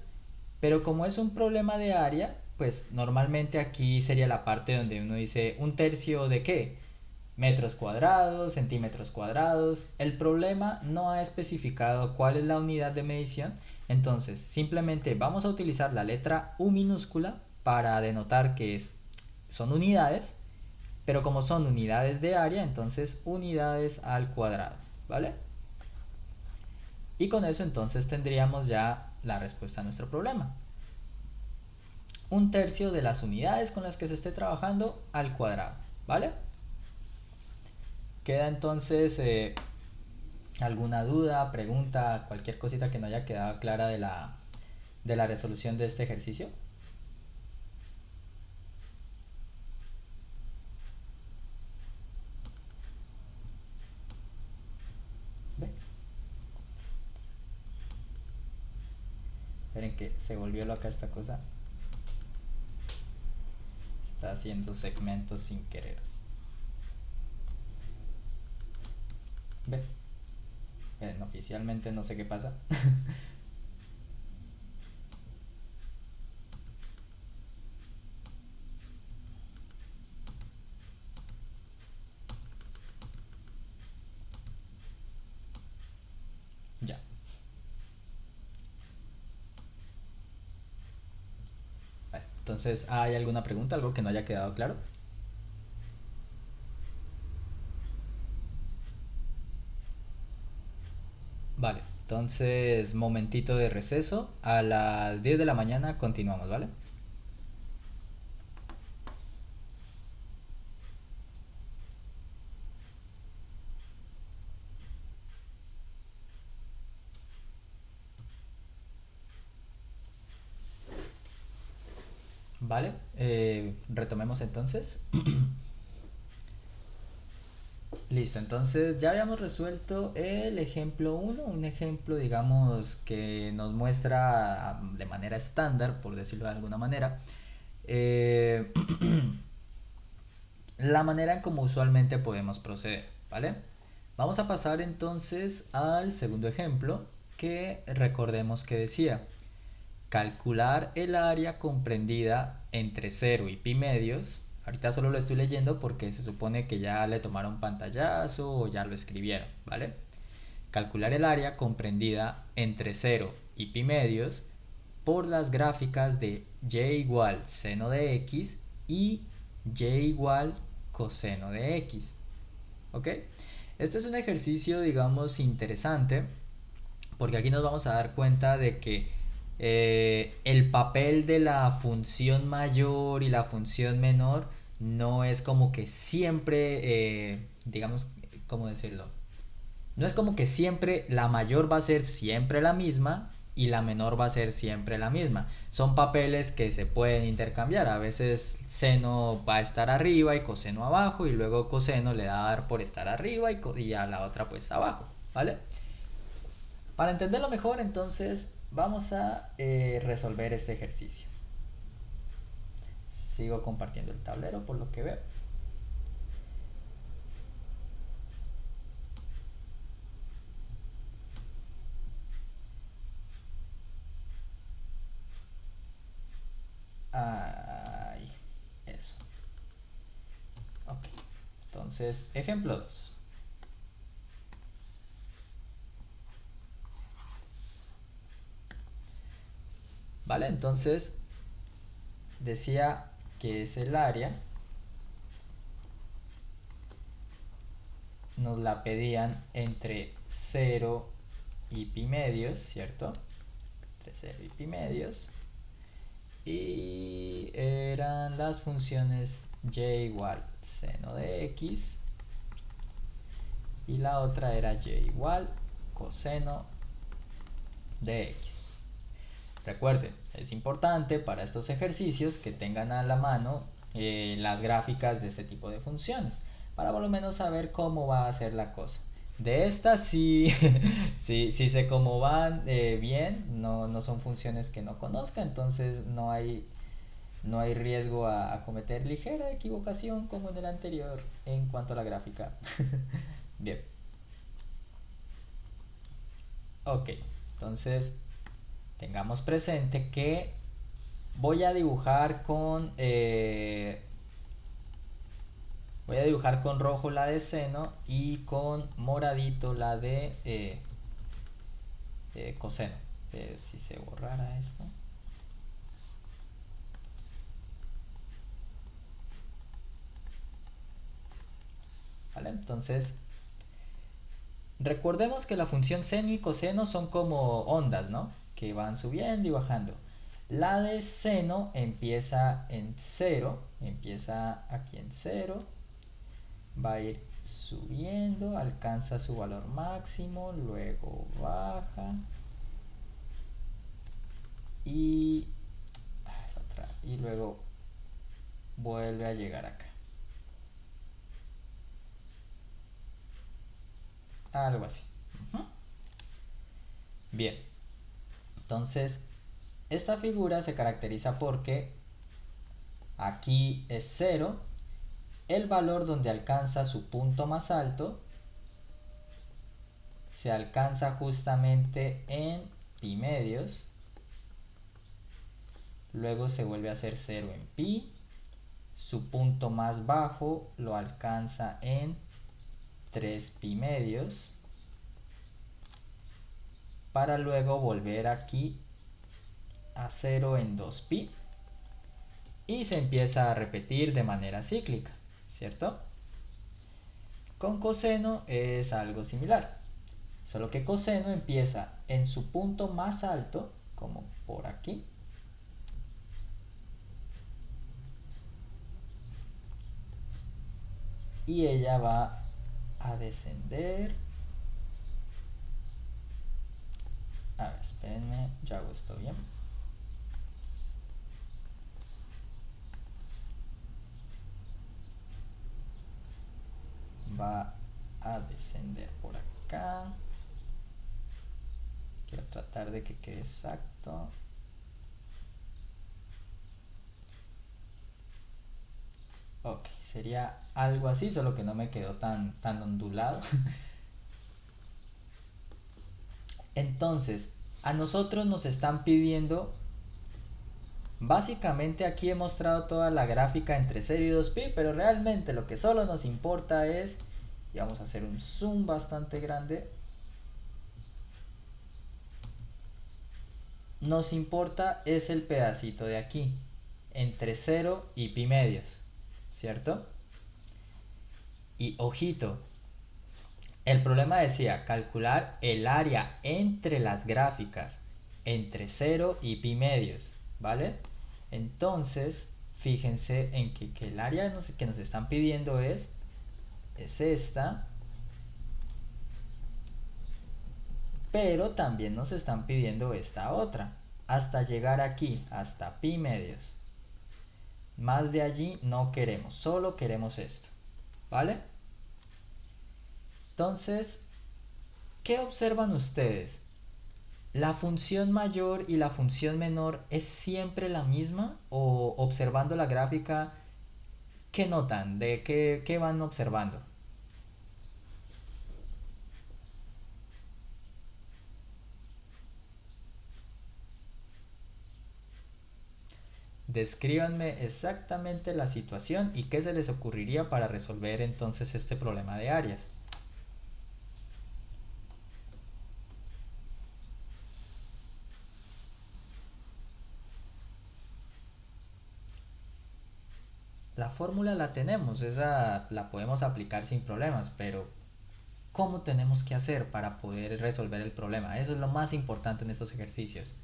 Pero como es un problema de área, pues normalmente aquí sería la parte donde uno dice 1 tercio de qué, metros cuadrados, centímetros cuadrados. El problema no ha especificado cuál es la unidad de medición, entonces simplemente vamos a utilizar la letra U minúscula para denotar que son unidades, pero como son unidades de área, entonces unidades al cuadrado, ¿vale? Y con eso entonces tendríamos ya la respuesta a nuestro problema. 1 tercio de las unidades con las que se esté trabajando al cuadrado, ¿vale? Queda entonces alguna duda, pregunta, cualquier cosita que no haya quedado clara de la resolución de este ejercicio. ¿Ve? Esperen que se volvió loca esta cosa. Está haciendo segmentos sin querer. Ve. Oficialmente no sé qué pasa. Ya. Vale, entonces, ¿hay alguna pregunta? ¿Algo que no haya quedado claro? Vale, entonces, momentito de receso. A las 10 de la mañana continuamos, ¿vale? Vale, retomemos entonces. Listo, entonces ya habíamos resuelto el ejemplo uno, un ejemplo digamos que nos muestra de manera estándar, por decirlo de alguna manera, eh, la manera en cómo usualmente podemos proceder, ¿vale? Vamos a pasar entonces al segundo ejemplo, que recordemos que decía, calcular el área comprendida entre 0 y pi medios. Ahorita solo lo estoy leyendo porque se supone que ya le tomaron pantallazo o ya lo escribieron, ¿vale? Calcular el área comprendida entre 0 y pi medios por las gráficas de y igual seno de x y y igual coseno de x. ¿Ok? Este es un ejercicio, digamos, interesante porque aquí nos vamos a dar cuenta de que el papel de la función mayor y la función menor no es como que siempre, digamos, ¿cómo decirlo? No es como que siempre la mayor va a ser siempre la misma y la menor va a ser siempre la misma. Son papeles que se pueden intercambiar. A veces seno va a estar arriba y coseno abajo y luego coseno le da a dar por estar arriba y a la otra pues abajo, ¿vale? Para entenderlo mejor, entonces vamos a resolver este ejercicio. Sigo compartiendo el tablero por lo que veo. Ay, eso. Ok. Entonces, ejemplo 2. Vale, entonces decía que es el área. Nos la pedían entre 0 y pi medios, ¿cierto? Entre 0 y pi medios. Y eran las funciones y igual seno de x y la otra era y igual coseno de x. Recuerden, es importante para estos ejercicios que tengan a la mano las gráficas de este tipo de funciones para por lo menos saber cómo va a ser la cosa. De estas sí, sí sé cómo van bien, no son funciones que no conozca, entonces no hay riesgo a cometer ligera equivocación como en el anterior en cuanto a la gráfica. Bien. Ok, entonces tengamos presente que voy a dibujar con rojo la de seno y con moradito la de coseno. Si se borrara esto. ¿Vale? Entonces, recordemos que la función seno y coseno son como ondas, ¿no? Que van subiendo y bajando. La de seno empieza en 0, empieza aquí en 0, va a ir subiendo, alcanza su valor máximo, luego baja y, y luego vuelve a llegar acá. Algo así. Bien, entonces Esta figura se caracteriza porque aquí es 0, el valor donde alcanza su punto más alto se alcanza justamente en pi medios, luego se vuelve a hacer 0 en pi, su punto más bajo lo alcanza en 3 pi medios, para luego volver aquí a 0 en 2 pi, y se empieza a repetir de manera cíclica, ¿cierto? Con coseno es algo similar, solo que coseno empieza en su punto más alto, como por aquí, y ella va a descender. A ver, espérenme, ya hago esto bien. Va a descender por acá. Quiero tratar de que quede exacto. Ok, sería algo así, solo que no me quedó tan ondulado. Entonces, a nosotros nos están pidiendo, básicamente aquí he mostrado toda la gráfica entre 0 y 2pi, pero realmente lo que solo nos importa es, y vamos a hacer un zoom bastante grande, nos importa es el pedacito de aquí, entre 0 y pi medios, ¿cierto? Y ojito, el problema decía calcular el área entre las gráficas, entre 0 y pi medios, ¿vale? Entonces, fíjense en que el área que nos están pidiendo es esta, pero también nos están pidiendo esta otra, hasta llegar aquí, hasta pi medios. Más de allí no queremos, solo queremos esto, ¿vale? Entonces, ¿qué observan ustedes? ¿La función mayor y la función menor es siempre la misma? ¿O observando la gráfica, qué notan? ¿De qué van observando? Descríbanme exactamente la situación y qué se les ocurriría para resolver entonces este problema de áreas. La fórmula la tenemos, esa la podemos aplicar sin problemas, pero ¿cómo tenemos que hacer para poder resolver el problema? Eso es lo más importante en estos ejercicios.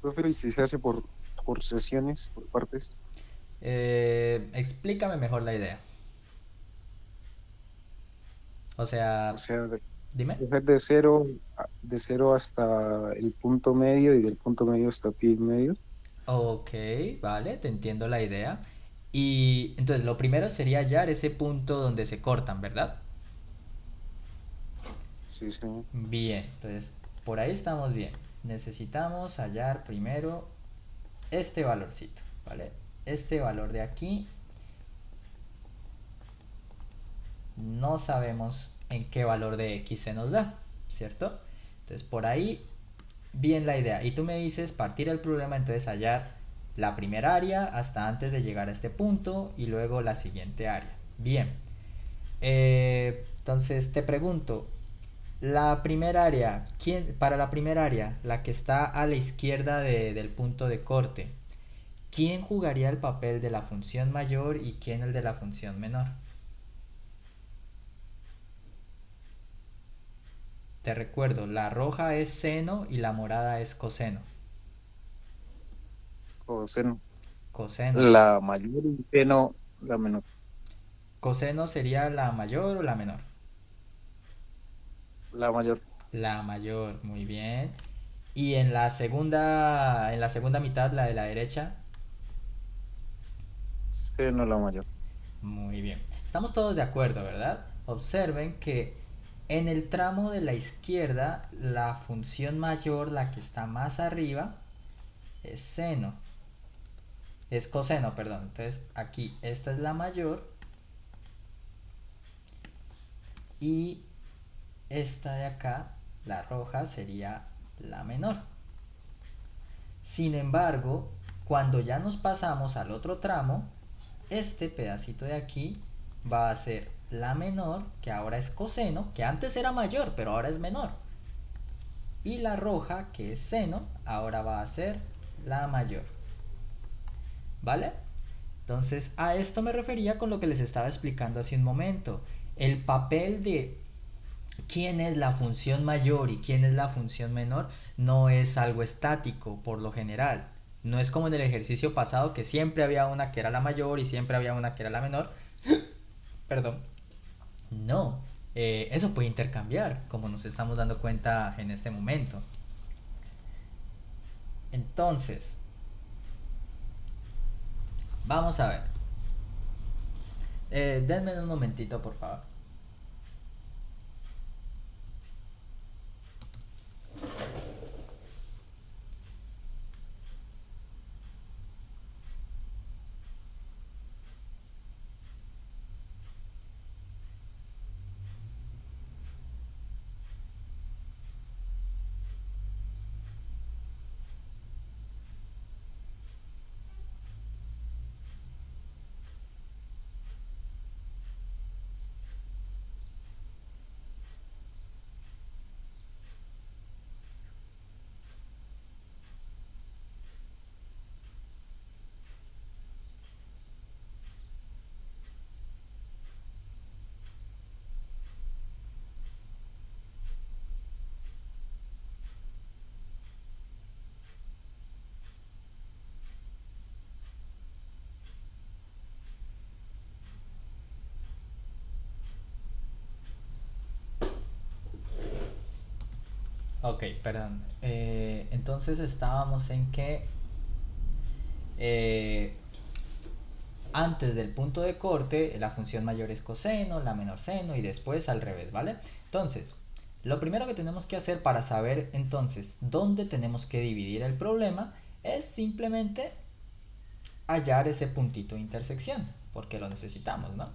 Profe, ¿y si se hace por sesiones, por partes? Explícame mejor la idea. O O sea, sea, dime. coger de cero hasta el punto medio y del punto medio hasta pi medio. Ok, vale, te entiendo la idea. Y entonces lo primero sería hallar ese punto donde se cortan, ¿verdad? Sí, sí. Bien, entonces por ahí estamos bien. Necesitamos hallar primero este valorcito, ¿vale? Este valor de aquí no sabemos en qué valor de x se nos da, ¿cierto? Entonces por ahí bien la idea. Y tú me dices partir el problema, entonces hallar la primera área hasta antes de llegar a este punto y luego la siguiente área. Bien. Entonces te pregunto, la primera área, para la primera área, la que está a la izquierda del punto de corte, ¿quién jugaría el papel de la función mayor y quién el de la función menor? Te recuerdo, la roja es seno y la morada es coseno. Coseno. Coseno. La mayor y seno, la menor. Coseno sería la mayor o la menor. La mayor. La mayor, muy bien. Y en la segunda mitad, la de la derecha. Seno la mayor. Muy bien. Estamos todos de acuerdo, ¿verdad? Observen que en el tramo de la izquierda, la función mayor, la que está más arriba, es seno. Es coseno, perdón. Entonces aquí esta es la mayor y esta de acá, la roja, sería la menor. Sin embargo, cuando ya nos pasamos al otro tramo, este pedacito de aquí va a ser la menor, que ahora es coseno, que antes era mayor, pero ahora es menor. Y la roja, que es seno, ahora va a ser la mayor. ¿Vale? Entonces, a esto me refería con lo que les estaba explicando hace un momento. El papel de quién es la función mayor y quién es la función menor no es algo estático por lo general. No es como en el ejercicio pasado que siempre había una que era la mayor y siempre había una que era la menor. Perdón. No. Eso puede intercambiar, como nos estamos dando cuenta en este momento. Entonces, vamos a ver. Denme un momentito, por favor. Ok, perdón. Entonces estábamos en que eh, antes del punto de corte la función mayor es coseno, la menor seno y después al revés, ¿vale? Entonces, lo primero que tenemos que hacer para saber entonces dónde tenemos que dividir el problema es simplemente hallar ese puntito de intersección, porque lo necesitamos, ¿no?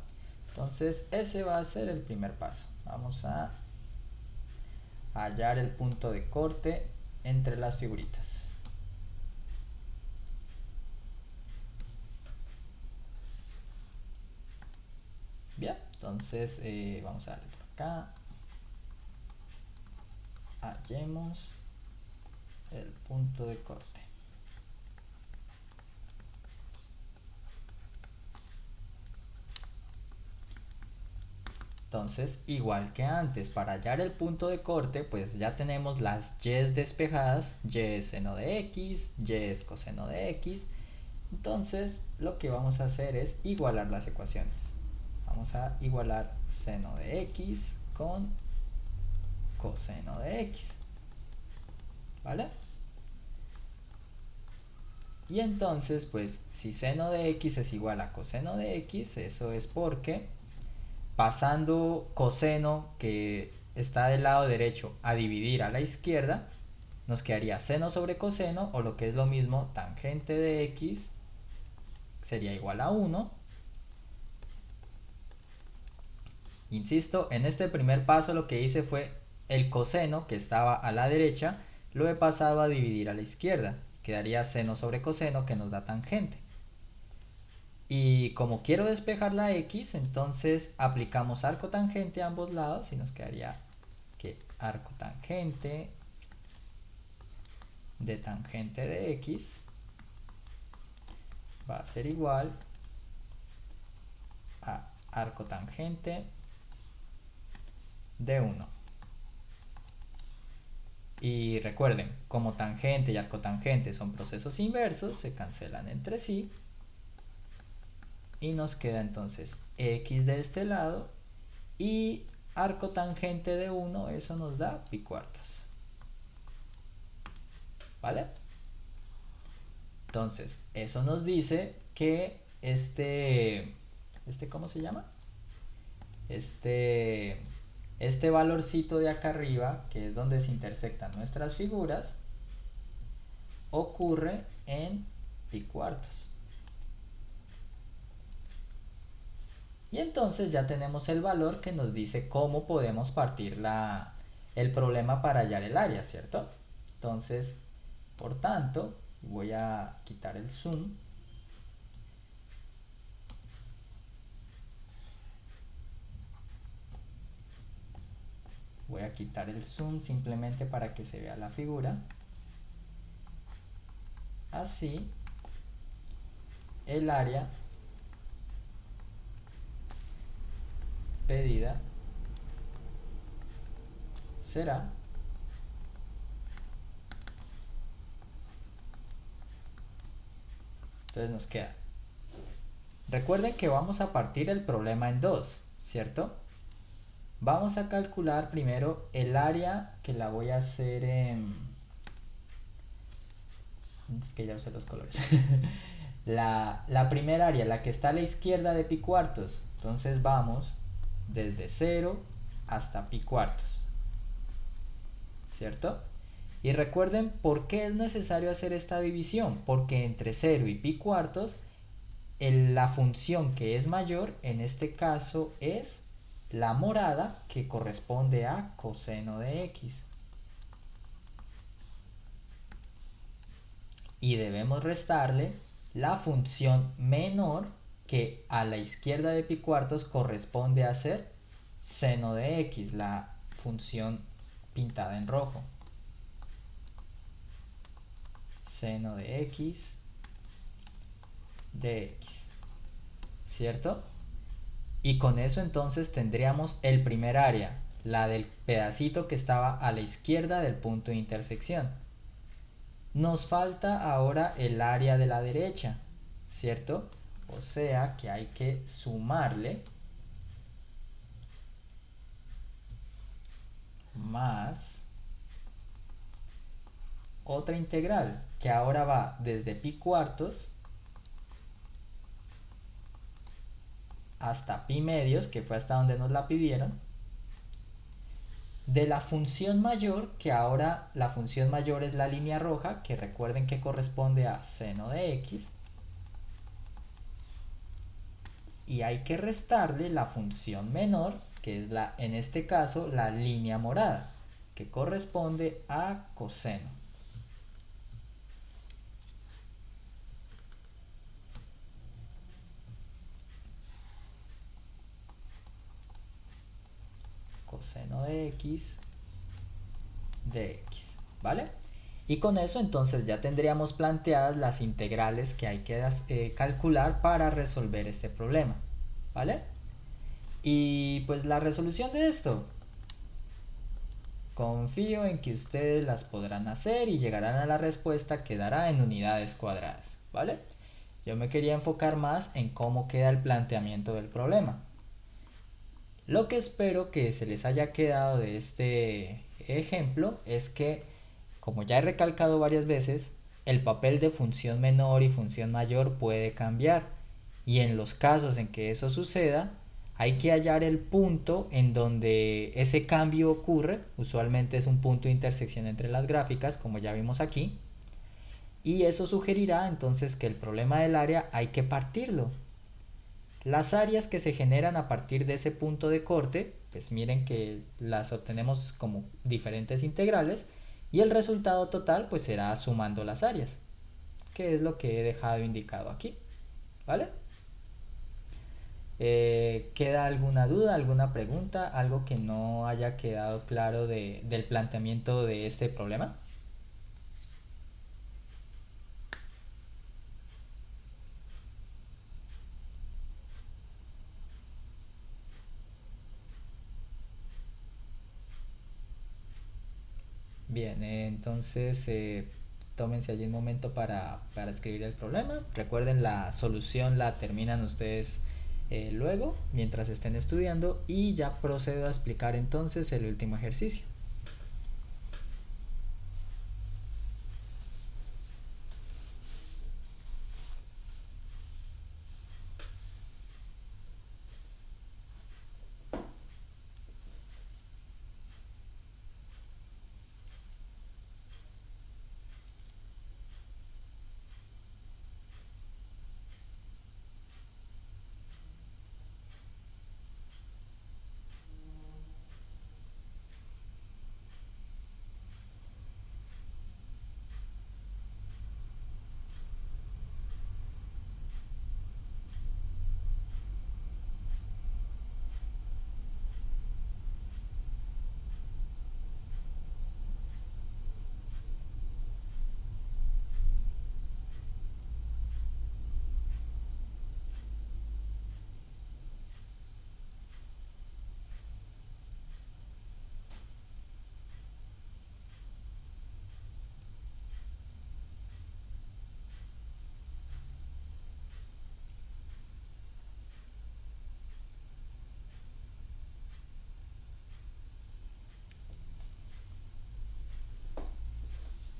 Entonces, ese va a ser el primer paso. Vamos a hallar el punto de corte entre las figuritas. Bien, entonces vamos a darle por acá. Hallemos el punto de corte. Entonces, igual que antes, para hallar el punto de corte, pues ya tenemos las y's despejadas. Y es seno de x, y es coseno de x. Entonces, lo que vamos a hacer es igualar las ecuaciones. Vamos a igualar seno de x con coseno de x. ¿Vale? Y entonces, pues, si seno de x es igual a coseno de x, eso es porque pasando coseno, que está del lado derecho, a dividir a la izquierda, nos quedaría seno sobre coseno, o lo que es lo mismo, tangente de x sería igual a 1. Insisto, en este primer paso lo que hice fue el coseno, que estaba a la derecha, lo he pasado a dividir a la izquierda. Quedaría seno sobre coseno, que nos da tangente. Y como quiero despejar la x, entonces aplicamos arco tangente a ambos lados y nos quedaría que arco tangente de tangente de x va a ser igual a arco tangente de 1. Y recuerden, como tangente y arcotangente son procesos inversos, se cancelan entre sí. Y nos queda entonces x de este lado y arco tangente de 1, eso nos da pi cuartos. ¿vale? Entonces, eso nos dice que ¿cómo se llama? Este valorcito de acá arriba, que es donde se intersectan nuestras figuras, ocurre en pi cuartos. Y entonces ya tenemos el valor que nos dice cómo podemos partir el problema para hallar el área, ¿cierto? Entonces, por tanto, voy a quitar el zoom. Voy a quitar el zoom simplemente para que se vea la figura. Así, el área pedida será entonces nos queda, recuerden que vamos a partir el problema en dos, ¿cierto? Vamos a calcular primero el área, que la voy a hacer en, es que ya usé los colores. la primera área, la que está a la izquierda de pi cuartos, entonces vamos desde 0 hasta pi cuartos, ¿cierto? Y recuerden por qué es necesario hacer esta división, porque entre 0 y pi cuartos la función que es mayor en este caso es la morada, que corresponde a coseno de x, y debemos restarle la función menor, que a la izquierda de pi cuartos corresponde a ser seno de x, la función pintada en rojo. Seno de x de x, ¿cierto? Y con eso entonces tendríamos el primer área, la del pedacito que estaba a la izquierda del punto de intersección. Nos falta ahora el área de la derecha, ¿cierto? O sea que hay que sumarle más otra integral, que ahora va desde pi cuartos hasta pi medios, que fue hasta donde nos la pidieron, de la función mayor, que ahora la función mayor es la línea roja, que recuerden que corresponde a seno de x, y hay que restarle la función menor, que es en este caso la línea morada, que corresponde a coseno. Coseno de x, ¿vale? Y con eso entonces ya tendríamos planteadas las integrales que hay que calcular para resolver este problema, ¿vale? Y pues la resolución de esto, confío en que ustedes las podrán hacer y llegarán a la respuesta que dará en unidades cuadradas, ¿vale? Yo me quería enfocar más en cómo queda el planteamiento del problema. Lo que espero que se les haya quedado de este ejemplo es que, como ya he recalcado varias veces, el papel de función menor y función mayor puede cambiar, y en los casos en que eso suceda, hay que hallar el punto en donde ese cambio ocurre. Usualmente es un punto de intersección entre las gráficas, como ya vimos aquí, y eso sugerirá entonces que el problema del área hay que partirlo. Las áreas que se generan a partir de ese punto de corte, pues miren que las obtenemos como diferentes integrales, y el resultado total pues será sumando las áreas, que es lo que he dejado indicado aquí, ¿vale? ¿Queda alguna duda, alguna pregunta, algo que no haya quedado claro del planteamiento de este problema? Bien, entonces tómense allí un momento para escribir el problema. Recuerden, la solución la terminan ustedes luego, mientras estén estudiando, y ya procedo a explicar entonces el último ejercicio.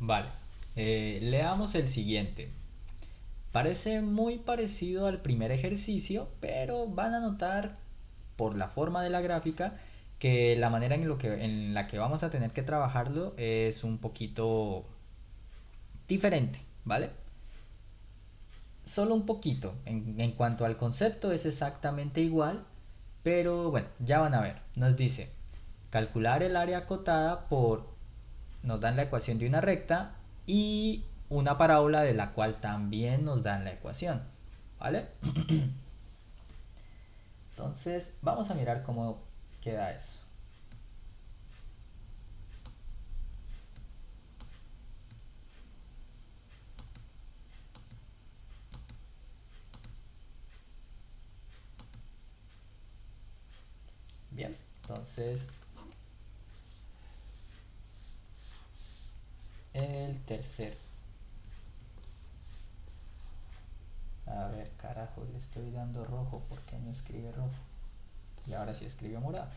Vale. Leamos el siguiente. Parece muy parecido al primer ejercicio, pero van a notar por la forma de la gráfica que la manera en la que vamos a tener que trabajarlo es un poquito diferente, ¿vale? Solo un poquito. En cuanto al concepto es exactamente igual, pero bueno, ya van a ver. Nos dice calcular el área acotada por, nos dan la ecuación de una recta y una parábola de la cual también nos dan la ecuación, ¿vale? Entonces vamos a mirar cómo queda eso. Bien, entonces el tercero. A ver, carajo, le estoy dando rojo. ¿Por qué no escribe rojo? Y ahora sí escribe morado.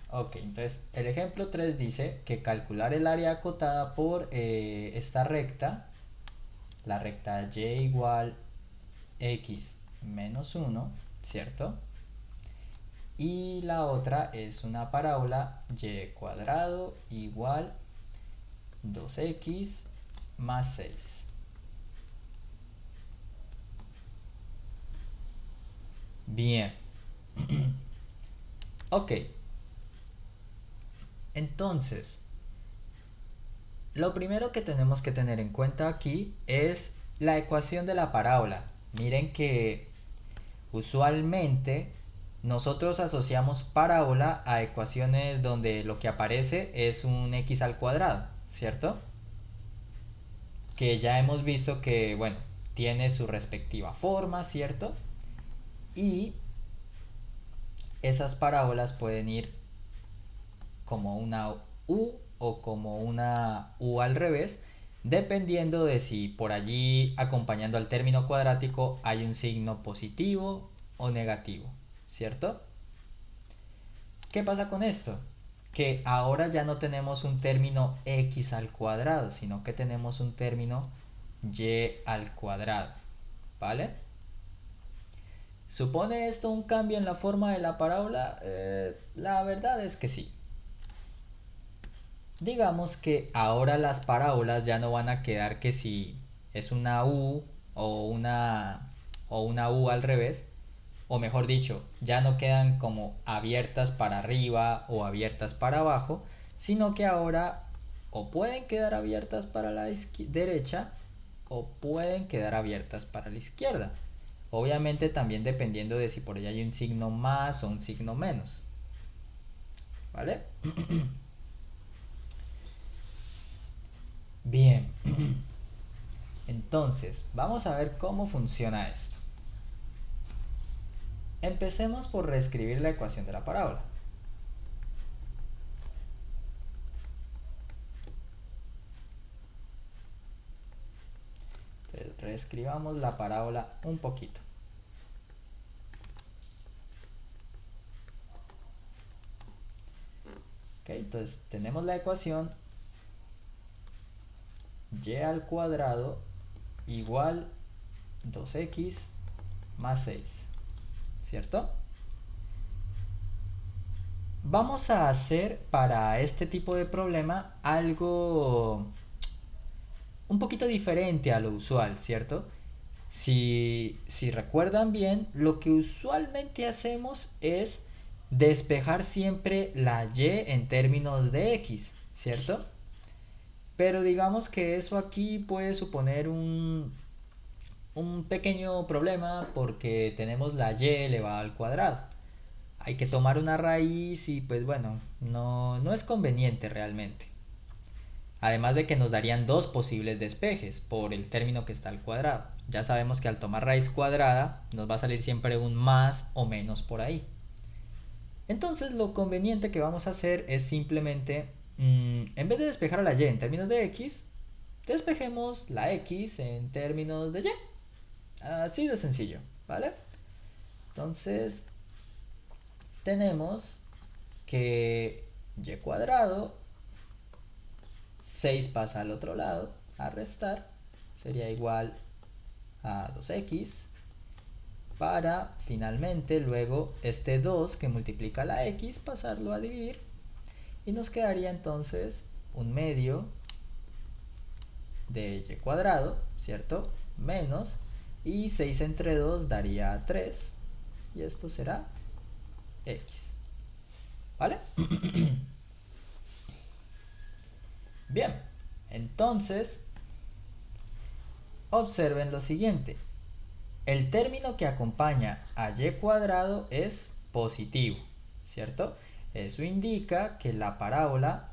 Ok, entonces el ejemplo 3 dice que calcular el área acotada por esta recta, la recta y igual x menos 1, ¿cierto? Y la otra es una parábola y cuadrado igual 2x más 6. Bien. Ok. Entonces, lo primero que tenemos que tener en cuenta aquí es la ecuación de la parábola. Miren que usualmente nosotros asociamos parábola a ecuaciones donde lo que aparece es un x al cuadrado, ¿cierto? Que ya hemos visto que, bueno, tiene su respectiva forma, ¿cierto? Y esas parábolas pueden ir como una U o como una U al revés, dependiendo de si por allí acompañando al término cuadrático hay un signo positivo o negativo, ¿cierto? ¿Qué pasa con esto? Que ahora ya no tenemos un término x al cuadrado, sino que tenemos un término y al cuadrado, ¿vale? ¿Supone esto un cambio en la forma de la parábola? La verdad es que sí. Digamos que ahora las parábolas ya no van a quedar que si es una U o una U al revés, o mejor dicho, ya no quedan como abiertas para arriba o abiertas para abajo, sino que ahora o pueden quedar abiertas para la derecha o pueden quedar abiertas para la izquierda. Obviamente también dependiendo de si por allá hay un signo más o un signo menos. ¿Vale? Bien. Entonces, vamos a ver cómo funciona esto. Empecemos por reescribir la ecuación de la parábola. Entonces, reescribamos la parábola un poquito. Ok, entonces tenemos la ecuación y al cuadrado igual 2x más 6, ¿cierto? Vamos a hacer para este tipo de problema algo un poquito diferente a lo usual, ¿cierto? Si recuerdan bien, lo que usualmente hacemos es despejar siempre la y en términos de x, ¿cierto? Pero digamos que eso aquí puede suponer un pequeño problema porque tenemos la y elevada al cuadrado. Hay que tomar una raíz y pues bueno, no es conveniente realmente. Además de que nos darían dos posibles despejes por el término que está al cuadrado. Ya sabemos que al tomar raíz cuadrada nos va a salir siempre un más o menos por ahí. Entonces lo conveniente que vamos a hacer es simplemente, en vez de despejar a la y en términos de x, despejemos la x en términos de y. Así de sencillo, ¿vale? Entonces tenemos que y cuadrado, 6 pasa al otro lado, a restar, sería igual a 2x, para finalmente luego este 2 que multiplica la x pasarlo a dividir, y nos quedaría entonces un medio de y cuadrado, ¿cierto? Menos, y 6 entre 2 daría 3, y esto será x, ¿vale? Bien, entonces observen lo siguiente. El término que acompaña a y cuadrado es positivo, ¿cierto? Eso indica que la parábola,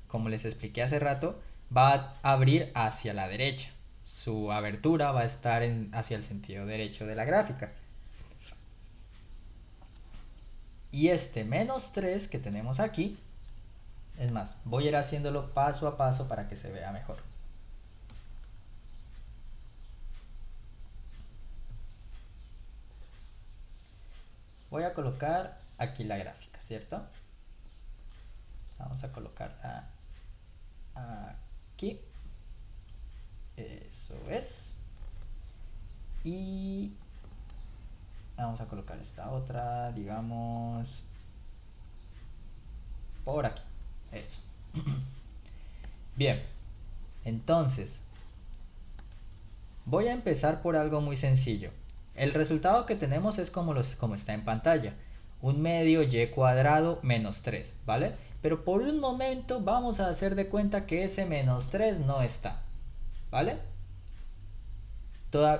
como les expliqué hace rato, va a abrir hacia la derecha. Su abertura va a estar hacia el sentido derecho de la gráfica. Y este menos 3 que tenemos aquí, es más, voy a ir haciéndolo paso a paso para que se vea mejor. Voy a colocar aquí la gráfica, ¿cierto? Vamos a colocarla aquí. Eso es. Y vamos a colocar esta otra, digamos, por aquí. Eso. Bien. Entonces, voy a empezar por algo muy sencillo. El resultado que tenemos es como está en pantalla. Un medio y cuadrado menos 3, ¿vale? Pero por un momento vamos a hacer de cuenta que ese menos 3 no está, ¿vale?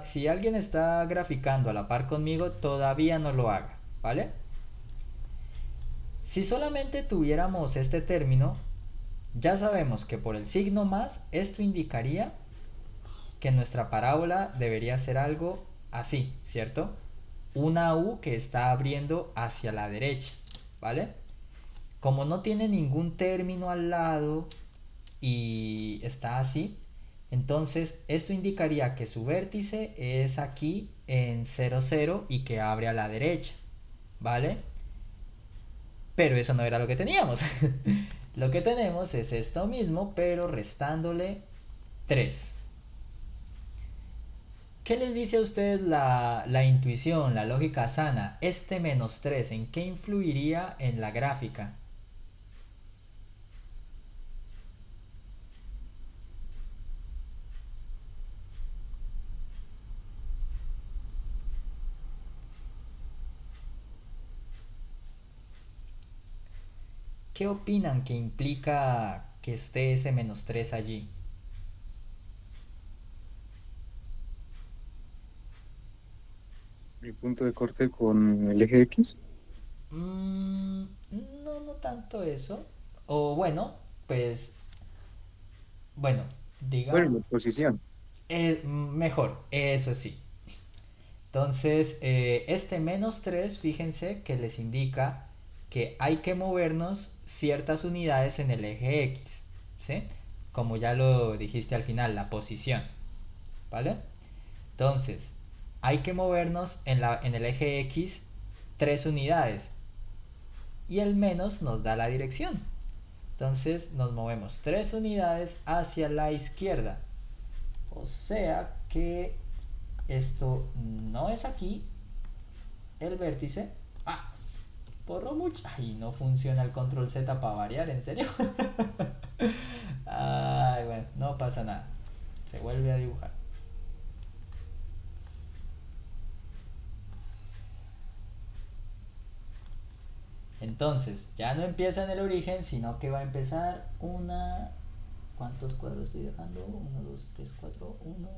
Si alguien está graficando a la par conmigo, todavía no lo haga, ¿vale? Si solamente tuviéramos este término, ya sabemos que por el signo más, esto indicaría que nuestra parábola debería ser algo así, ¿cierto? Una U que está abriendo hacia la derecha, ¿vale? Como no tiene ningún término al lado y está así, entonces esto indicaría que su vértice es aquí en 0, 0 y que abre a la derecha, ¿vale? Pero eso no era lo que teníamos. Lo que tenemos es esto mismo, pero restándole 3. ¿Qué les dice a ustedes la intuición, la lógica sana? Este menos 3, ¿en qué influiría en la gráfica? ¿Qué opinan que implica que esté ese menos 3 allí? El punto de corte con el eje X. No tanto eso. O bueno, pues, bueno, Bueno, digamos, la posición. mejor, eso sí. Entonces, este menos 3, fíjense que les indica que hay que movernos ciertas unidades en el eje X, ¿sí? Como ya lo dijiste al final, la posición, ¿vale? Entonces, hay que movernos en el eje X 3 unidades y el menos nos da la dirección. Entonces nos movemos 3 unidades hacia la izquierda. O sea que esto no es aquí, el vértice. Ah, porro mucho. Ay, no funciona el control Z para variar, ¿en serio? Ay, bueno, no pasa nada. Se vuelve a dibujar. Entonces, ya no empieza en el origen, sino que va a empezar una... ¿Cuántos cuadros estoy dejando? 1, 2, 3, 4, 1,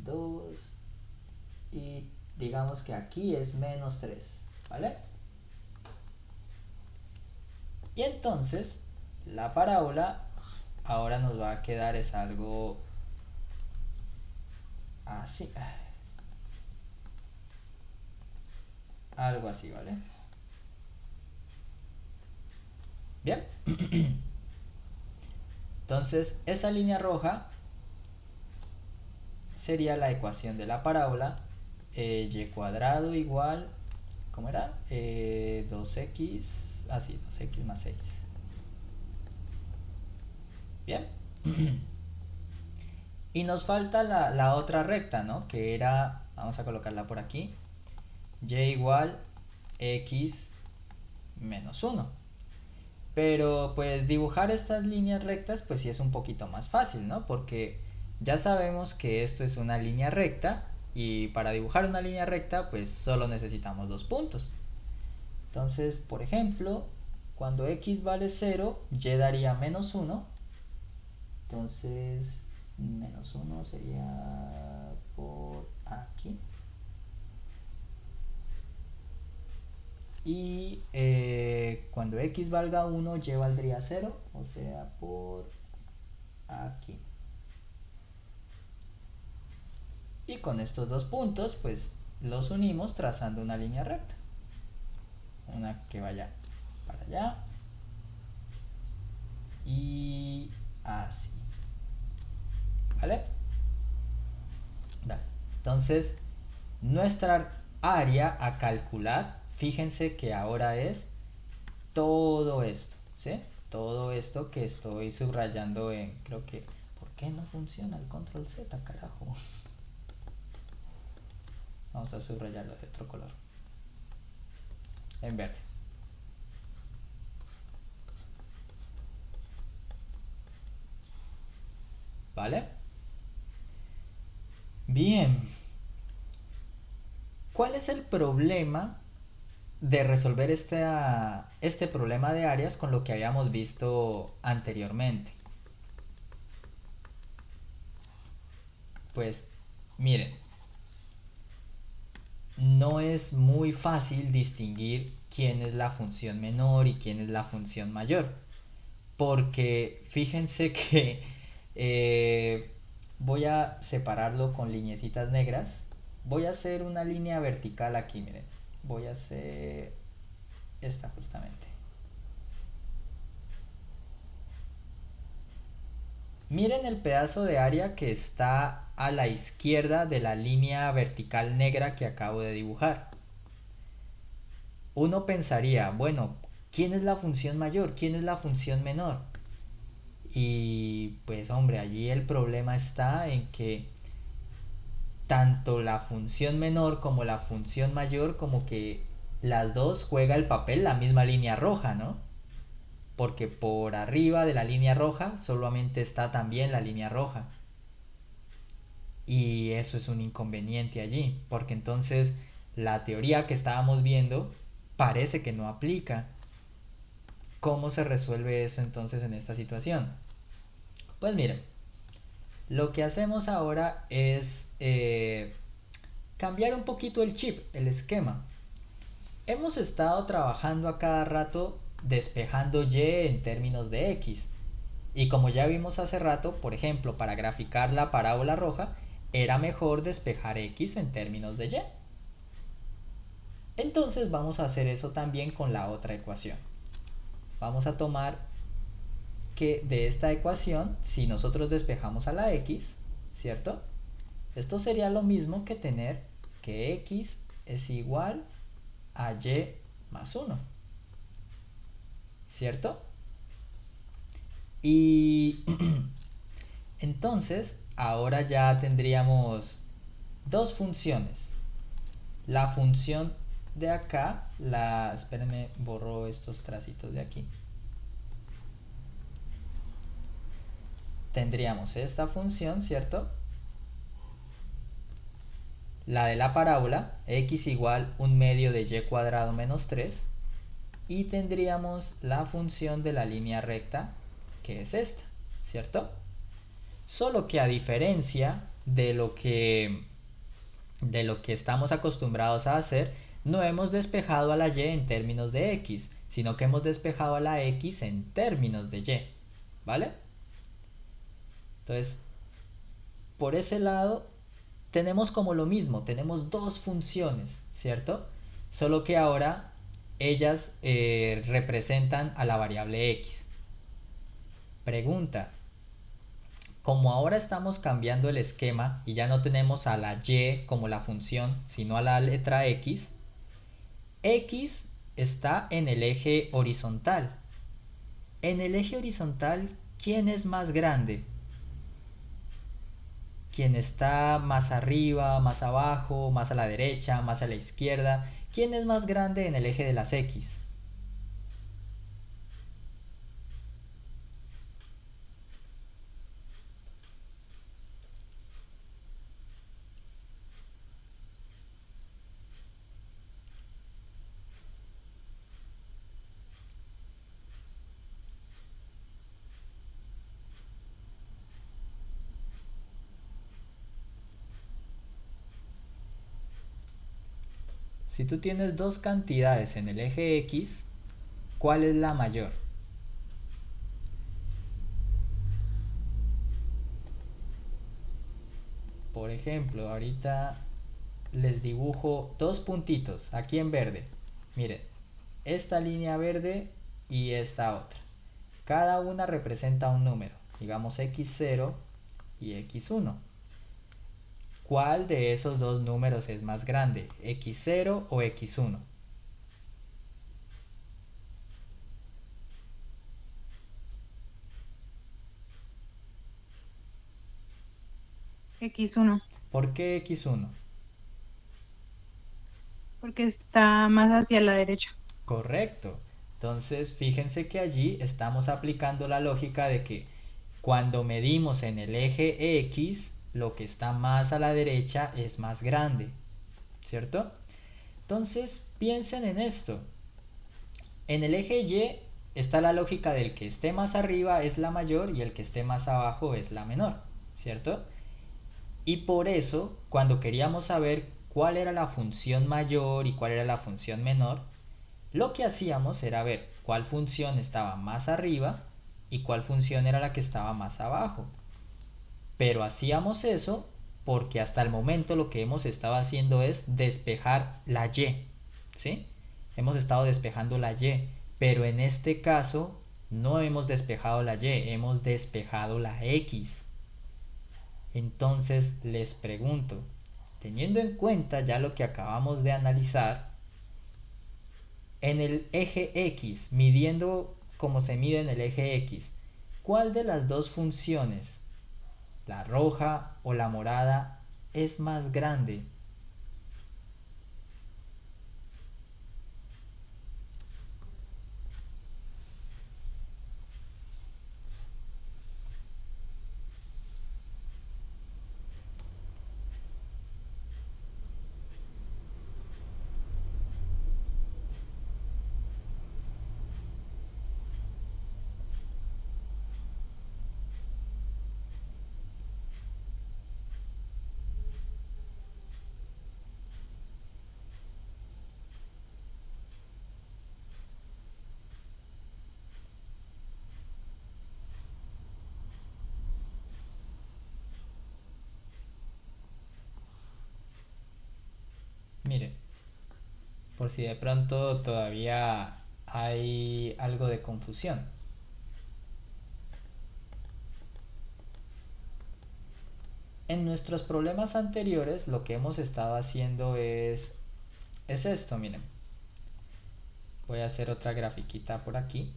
2... Y digamos que aquí es menos 3, ¿vale? Y entonces, la parábola ahora nos va a quedar es algo así. Algo así, ¿vale? Bien. Entonces, esa línea roja sería la ecuación de la parábola. Y cuadrado igual ¿cómo era? 2x, así, 2x más 6. Bien. Y nos falta la otra recta, ¿no? Que era, vamos a colocarla por aquí, y igual x menos 1. Pero pues dibujar estas líneas rectas pues sí es un poquito más fácil, ¿no? Porque ya sabemos que esto es una línea recta y para dibujar una línea recta pues solo necesitamos 2 puntos. Entonces, por ejemplo, cuando x vale 0, y daría menos 1. Entonces, menos 1 sería por aquí. Y cuando x valga 1, y valdría 0, o sea, por aquí. Y con estos 2 puntos, pues los unimos trazando una línea recta. Una que vaya para allá. Y así. ¿Vale? Vale. Entonces, nuestra área a calcular, fíjense que ahora es todo esto, ¿sí? Todo esto que estoy subrayando en, creo que, ¿por qué no funciona el control Z, carajo? Vamos a subrayarlo de otro color, en verde. ¿Vale? Bien. ¿Cuál es el problema de resolver este problema de áreas con lo que habíamos visto anteriormente? Pues miren, no es muy fácil distinguir quién es la función menor y quién es la función mayor, porque fíjense que voy a separarlo con lineecitas negras. Voy a hacer una línea vertical aquí, miren. Voy a hacer esta justamente. Miren el pedazo de área que está a la izquierda de la línea vertical negra que acabo de dibujar. Uno pensaría, bueno, ¿quién es la función mayor? ¿Quién es la función menor? Y pues hombre, allí el problema está en que tanto la función menor como la función mayor, como que las dos juega el papel la misma línea roja, ¿no? Porque por arriba de la línea roja solamente está también la línea roja. Y eso es un inconveniente allí, porque entonces la teoría que estábamos viendo parece que no aplica. ¿Cómo se resuelve eso entonces en esta situación? Pues miren, lo que hacemos ahora es cambiar un poquito el chip, el esquema. Hemos estado trabajando a cada rato despejando y en términos de x. Y como ya vimos hace rato, por ejemplo, para graficar la parábola roja, era mejor despejar x en términos de y. Entonces vamos a hacer eso también con la otra ecuación. Vamos a tomar que de esta ecuación, si nosotros despejamos a la x, ¿cierto? Esto sería lo mismo que tener que x es igual a y más 1, ¿cierto? Y entonces ahora ya tendríamos dos funciones. La función de acá, espérenme, borro estos tracitos de aquí. Tendríamos esta función, ¿cierto? La de la parábola, x igual 1/2 de y cuadrado menos 3. Y tendríamos la función de la línea recta, que es esta, ¿cierto? Solo que a diferencia de lo que estamos acostumbrados a hacer, no hemos despejado a la y en términos de x, sino que hemos despejado a la x en términos de y, ¿vale? Entonces, por ese lado, tenemos como lo mismo, tenemos dos funciones, ¿cierto? Solo que ahora ellas representan a la variable x. Pregunta, como ahora estamos cambiando el esquema y ya no tenemos a la y como la función, sino a la letra x, X está en el eje horizontal. En el eje horizontal, ¿quién es más grande? ¿Quién está más arriba, más abajo, más a la derecha, más a la izquierda? ¿Quién es más grande en el eje de las X? Si tú tienes dos cantidades en el eje X, ¿cuál es la mayor? Por ejemplo, ahorita les dibujo dos puntitos aquí en verde. Miren, esta línea verde y esta otra. Cada una representa un número, digamos x0 y x1. ¿Cuál de esos dos números es más grande, x0 o x1? X1, ¿Por qué x1? porque está más hacia la derecha. Correcto. Entonces, fíjense que allí estamos aplicando la lógica de que cuando medimos en el eje X, lo que está más a la derecha es más grande, ¿cierto? Entonces, piensen en esto. En el eje Y está la lógica del que esté más arriba es la mayor y el que esté más abajo es la menor, ¿cierto? Y por eso, cuando queríamos saber cuál era la función mayor y cuál era la función menor, lo que hacíamos era ver cuál función estaba más arriba y cuál función era la que estaba más abajo. Pero hacíamos eso porque hasta el momento lo que hemos estado haciendo es despejar la Y, ¿sí? Hemos estado despejando la Y, pero en este caso no hemos despejado la Y, hemos despejado la X. Entonces les pregunto, teniendo en cuenta ya lo que acabamos de analizar, en el eje X, midiendo como se mide en el eje X, ¿cuál de las dos funciones, la roja o la morada, es más grande? Miren, por si de pronto todavía hay algo de confusión. En nuestros problemas anteriores lo que hemos estado haciendo es esto, miren. Voy a hacer otra grafiquita por aquí.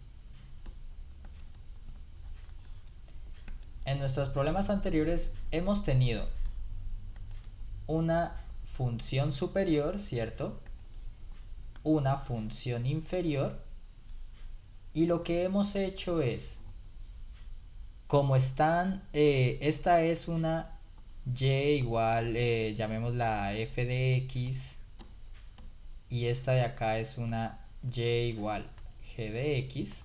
En nuestros problemas anteriores hemos tenido una función superior, ¿cierto? Una función inferior. Y lo que hemos hecho es, como están, esta es una y igual, llamémosla f de x, y esta de acá es una y igual g de x.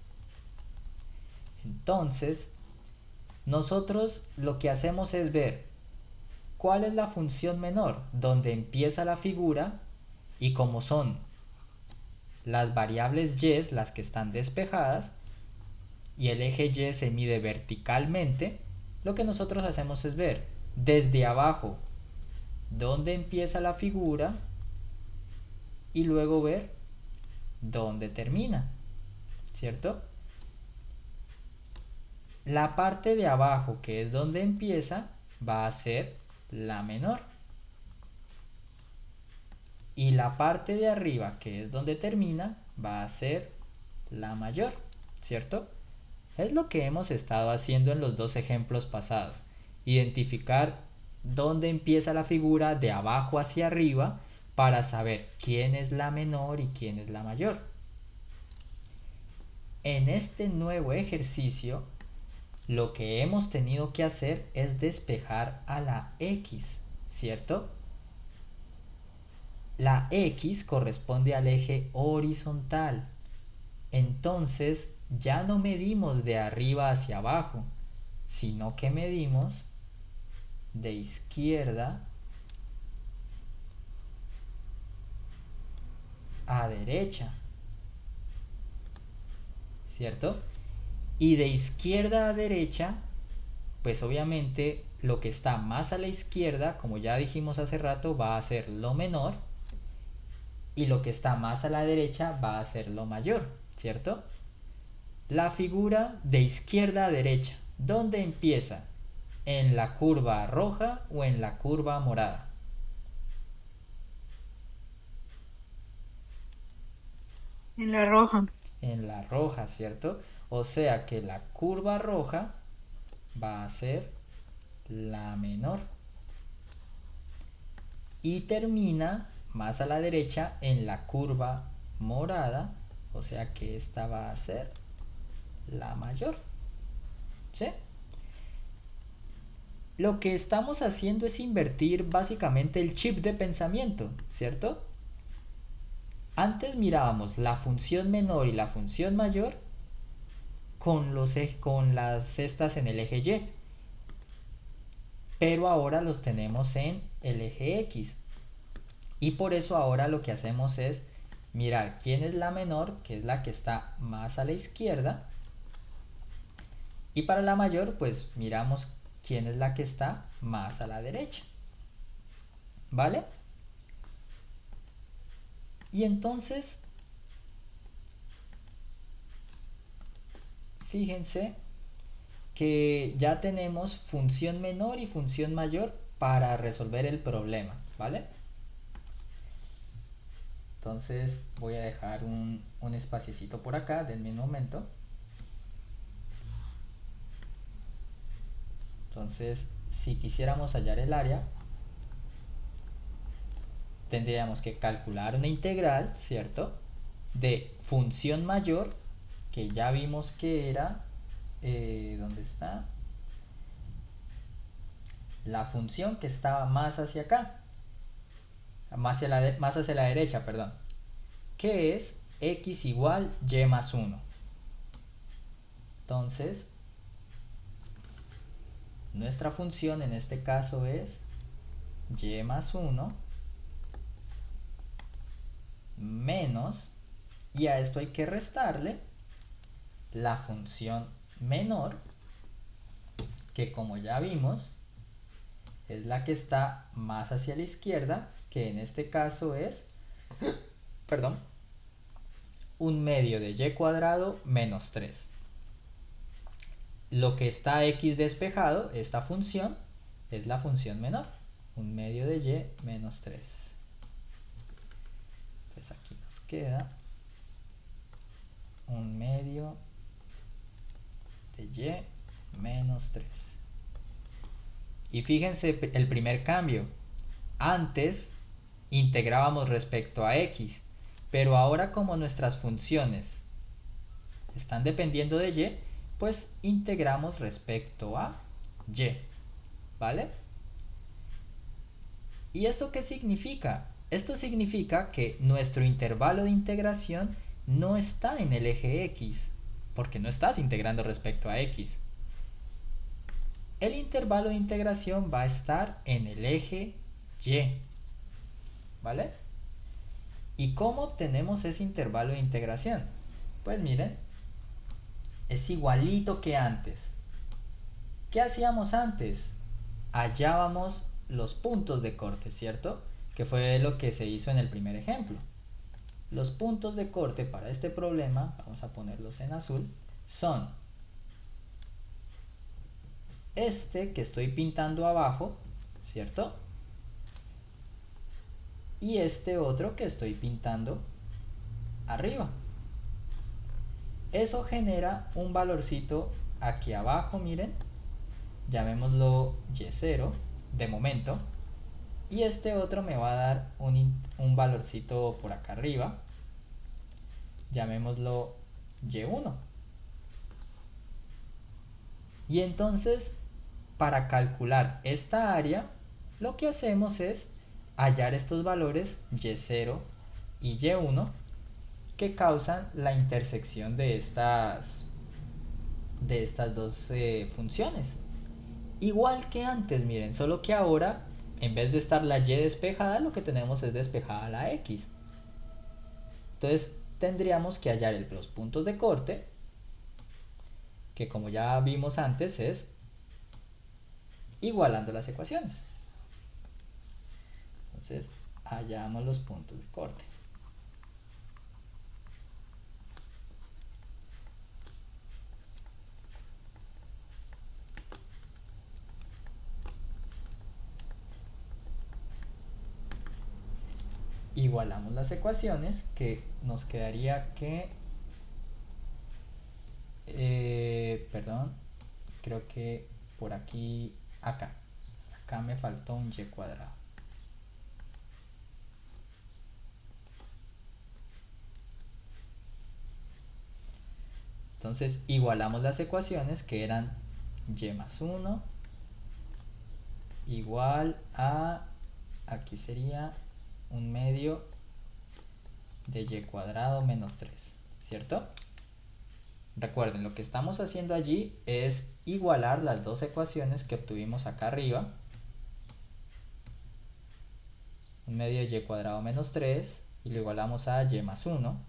Entonces, nosotros lo que hacemos es ver cuál es la función menor, donde empieza la figura, y como son las variables y las que están despejadas, y el eje Y se mide verticalmente, lo que nosotros hacemos es ver desde abajo dónde empieza la figura y luego ver dónde termina, ¿cierto? La parte de abajo, que es donde empieza, va a ser la menor. y la parte de arriba, que es donde termina, va a ser la mayor, ¿cierto? Es lo que hemos estado haciendo en los dos ejemplos pasados. Identificar dónde empieza la figura de abajo hacia arriba para saber quién es la menor y quién es la mayor. En este nuevo ejercicio, lo que hemos tenido que hacer es despejar a la X, ¿cierto? La X corresponde al eje horizontal. Entonces ya no medimos de arriba hacia abajo, sino que medimos de izquierda a derecha, ¿cierto? Y de izquierda a derecha, pues obviamente lo que está más a la izquierda, como ya dijimos hace rato, va a ser lo menor, y lo que está más a la derecha va a ser lo mayor, ¿cierto? La figura de izquierda a derecha, ¿dónde empieza? ¿En la curva roja o en la curva morada? En la roja. En la roja, ¿cierto? O sea que la curva roja va a ser la menor. Y termina más a la derecha en la curva morada, o sea que esta va a ser la mayor. ¿Sí? Lo que estamos haciendo es invertir básicamente el chip de pensamiento, ¿cierto? Antes mirábamos la función menor y la función mayor con las cestas en el eje Y, pero ahora los tenemos en el eje X, y por eso ahora lo que hacemos es mirar quién es la menor, que es la que está más a la izquierda, y para la mayor pues miramos quién es la que está más a la derecha, ¿vale? Y entonces fíjense que ya tenemos función menor y función mayor para resolver el problema, ¿vale? Entonces voy a dejar un espaciecito por acá, denme un momento. Entonces, si quisiéramos hallar el área, tendríamos que calcular una integral, ¿cierto? De función mayor, que ya vimos que era, ¿dónde está? La función que estaba más hacia acá, más hacia la derecha, perdón, que es x igual y más 1. Entonces, nuestra función en este caso es y más 1 menos, y a esto hay que restarle la función menor, que como ya vimos es la que está más hacia la izquierda, que en este caso es, perdón, 1/2 de y cuadrado menos 3. Lo que está x despejado, esta función, es la función menor, 1/2 de y menos 3. Entonces aquí nos queda 1/2 de y menos 3. Y fíjense el primer cambio. Antes integrábamos respecto a x, pero ahora como nuestras funciones están dependiendo de y, pues integramos respecto a y, ¿vale? ¿Y esto qué significa? Esto significa que nuestro intervalo de integración no está en el eje x, porque no estás integrando respecto a x. El intervalo de integración va a estar en el eje y, ¿vale? ¿Y cómo obtenemos ese intervalo de integración? Pues miren, es igualito que antes. ¿Qué hacíamos antes? Hallábamos los puntos de corte, ¿cierto? Que fue lo que se hizo en el primer ejemplo. Los puntos de corte para este problema, vamos a ponerlos en azul, son este que estoy pintando abajo, ¿cierto? y este otro que estoy pintando arriba. Eso genera un valorcito aquí abajo, miren, llamémoslo Y0 de momento, y este otro me va a dar un valorcito por acá arriba, llamémoslo Y1. Y entonces, para calcular esta área, lo que hacemos es hallar estos valores Y0 y Y1 que causan la intersección de estas dos funciones. Igual que antes, miren, solo que ahora, en vez de estar la Y despejada, lo que tenemos es despejada la X. Entonces, tendríamos que hallar los puntos de corte, que como ya vimos antes, es igualando las ecuaciones. Entonces, hallamos los puntos de corte. Igualamos las ecuaciones, que nos quedaría que perdón, creo que por aquí, acá me faltó un y cuadrado. Entonces igualamos las ecuaciones, que eran y más 1 igual a, aquí sería un medio de y cuadrado menos 3, ¿cierto? Recuerden, lo que estamos haciendo allí es igualar las dos ecuaciones que obtuvimos acá arriba. Un medio de y cuadrado menos 3 y lo igualamos a y más 1.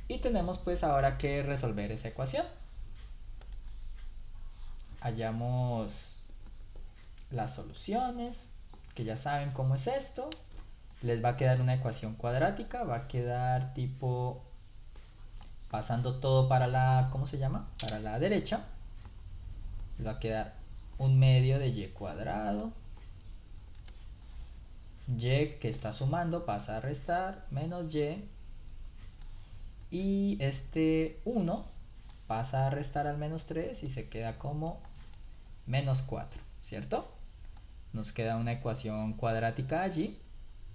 Y tenemos pues ahora que resolver esa ecuación. Hallamos las soluciones, que ya saben cómo es esto. Les va a quedar una ecuación cuadrática, va a quedar tipo pasando todo para la, ¿cómo se llama? Para la derecha. Les va a quedar un medio de y cuadrado. Y que está sumando pasa a restar, menos y. Y este 1 pasa a restar al menos 3 y se queda como menos 4, ¿cierto? Nos queda una ecuación cuadrática allí,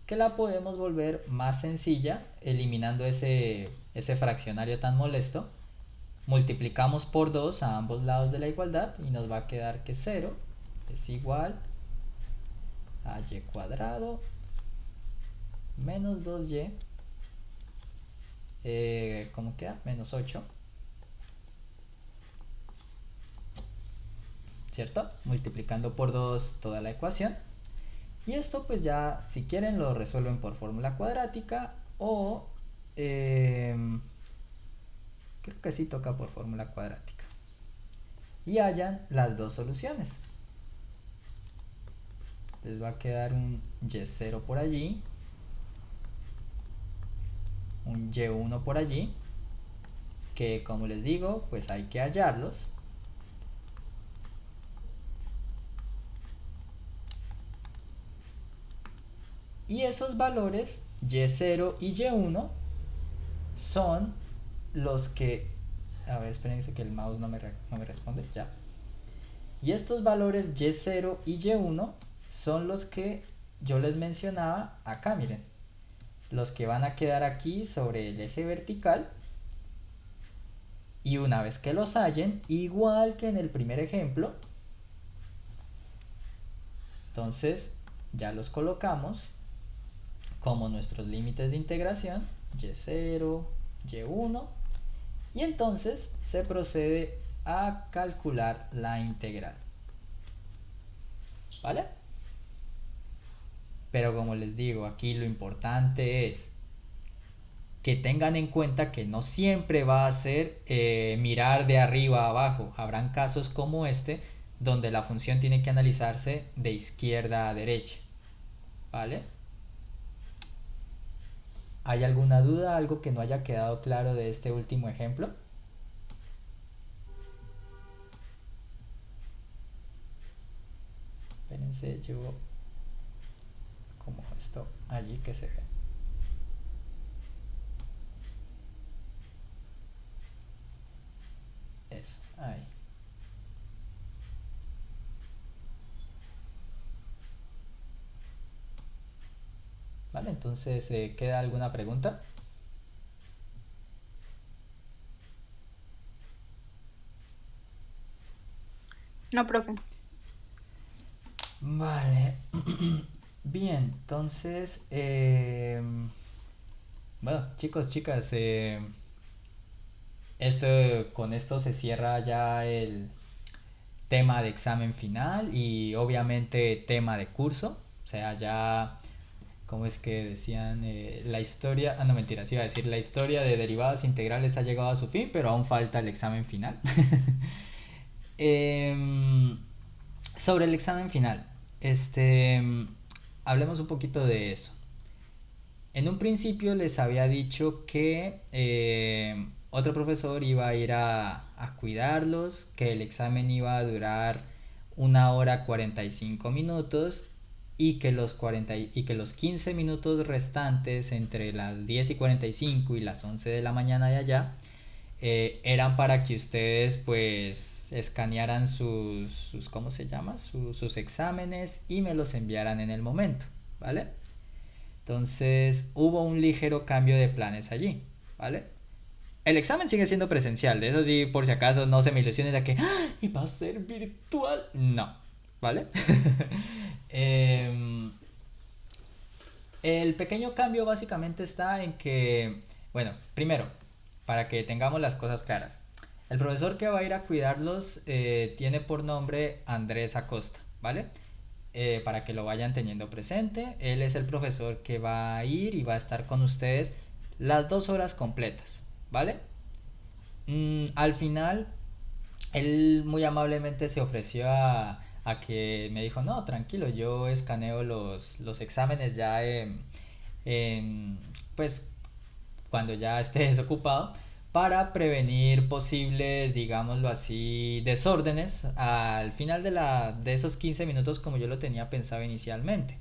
que la podemos volver más sencilla eliminando ese fraccionario tan molesto. Multiplicamos por 2 a ambos lados de la igualdad y nos va a quedar que 0 es igual a y cuadrado menos 2y, ¿cómo queda? Menos 8, ¿cierto? Multiplicando por 2 toda la ecuación. Y esto pues ya, si quieren, lo resuelven por fórmula cuadrática o creo que sí toca por fórmula cuadrática. Y hallan las dos soluciones. Les va a quedar un y0 por allí, un y1 por allí, que como les digo, pues hay que hallarlos. Y esos valores y0 y y1 son los que, a ver, espérense que el mouse no me responde, ya. Y estos valores y0 y y1 son los que yo les mencionaba acá, miren. Los que van a quedar aquí sobre el eje vertical. Y una vez que los hallen, igual que en el primer ejemplo, entonces ya los colocamos como nuestros límites de integración, y0, y1, y entonces se procede a calcular la integral. ¿Vale? Pero como les digo, aquí lo importante es que tengan en cuenta que no siempre va a ser mirar de arriba a abajo. Habrán casos como este donde la función tiene que analizarse de izquierda a derecha. ¿Vale? ¿Hay alguna duda, algo que no haya quedado claro de este último ejemplo? Espérense, yo como esto allí que se ve. Eso, ahí. Vale, entonces, ¿queda alguna pregunta? No, profe. Vale. Bien, entonces, bueno, chicos, chicas, con esto se cierra ya el tema de examen final y obviamente tema de curso. O sea, ya, ¿cómo es que decían? La historia, no mentiras, iba a decir, la historia de derivadas integrales ha llegado a su fin, pero aún falta el examen final. Em, Sobre el examen final, este, hablemos un poquito de eso. En un principio les había dicho que otro profesor iba a ir a cuidarlos, que el examen iba a durar 1 hora 45 minutos y que y que los 15 minutos restantes entre las 10:45 y las 11 de la mañana de allá eran para que ustedes pues escanearan ¿cómo se llama? Sus exámenes y me los enviaran en el momento, ¿vale? Entonces hubo un ligero cambio de planes allí, ¿vale? El examen sigue siendo presencial, de eso sí, por si acaso no se me ilusionen de que ¡ah! Y va a ser virtual. No, ¿vale? Em, el pequeño cambio básicamente está en que, bueno, primero, para que tengamos las cosas claras, el profesor que va a ir a cuidarlos tiene por nombre Andrés Acosta, ¿vale? Para que lo vayan teniendo presente, él es el profesor que va a ir y va a estar con ustedes las 2 horas completas, ¿vale? Al final, él muy amablemente se ofreció a que me dijo, no, tranquilo, yo escaneo los exámenes ya pues cuando ya esté desocupado para prevenir posibles, digámoslo así, desórdenes al final de esos 15 minutos como yo lo tenía pensado inicialmente.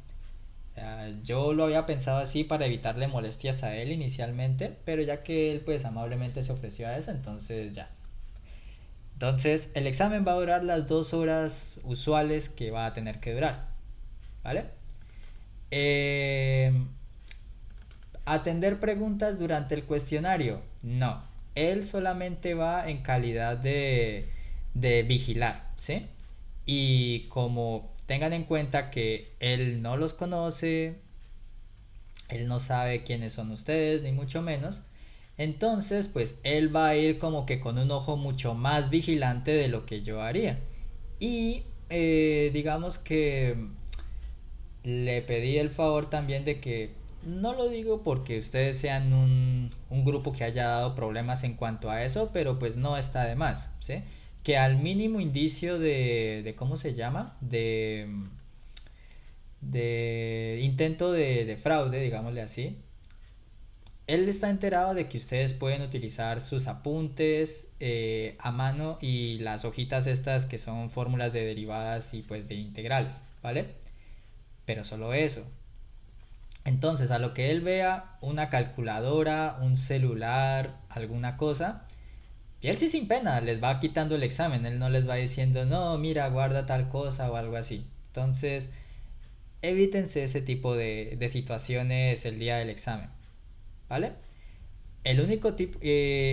O sea, yo lo había pensado así para evitarle molestias a él inicialmente, pero ya que él pues amablemente se ofreció a eso, entonces ya. Entonces el examen va a durar las 2 horas usuales que va a tener que durar, ¿vale? Eh, Atender preguntas durante el cuestionario, no. Él solamente va en calidad de vigilar, ¿sí? Y como tengan en cuenta que él no los conoce, él no sabe quiénes son ustedes, ni mucho menos, entonces pues él va a ir como que con un ojo mucho más vigilante de lo que yo haría. Y digamos que le pedí el favor también de que no lo digo porque ustedes sean un grupo que haya dado problemas en cuanto a eso, pero pues no está de más, ¿sí? Que al mínimo indicio de ¿cómo se llama? De intento de fraude, digámosle así, él está enterado de que ustedes pueden utilizar sus apuntes a mano y las hojitas estas que son fórmulas de derivadas y pues de integrales, ¿vale? Pero solo eso. Entonces, a lo que él vea una calculadora, un celular, alguna cosa, y él sí sin pena les va quitando el examen, él no les va diciendo, no, mira, guarda tal cosa o algo así. Entonces, evítense ese tipo de situaciones el día del examen, ¿vale? El único tipo,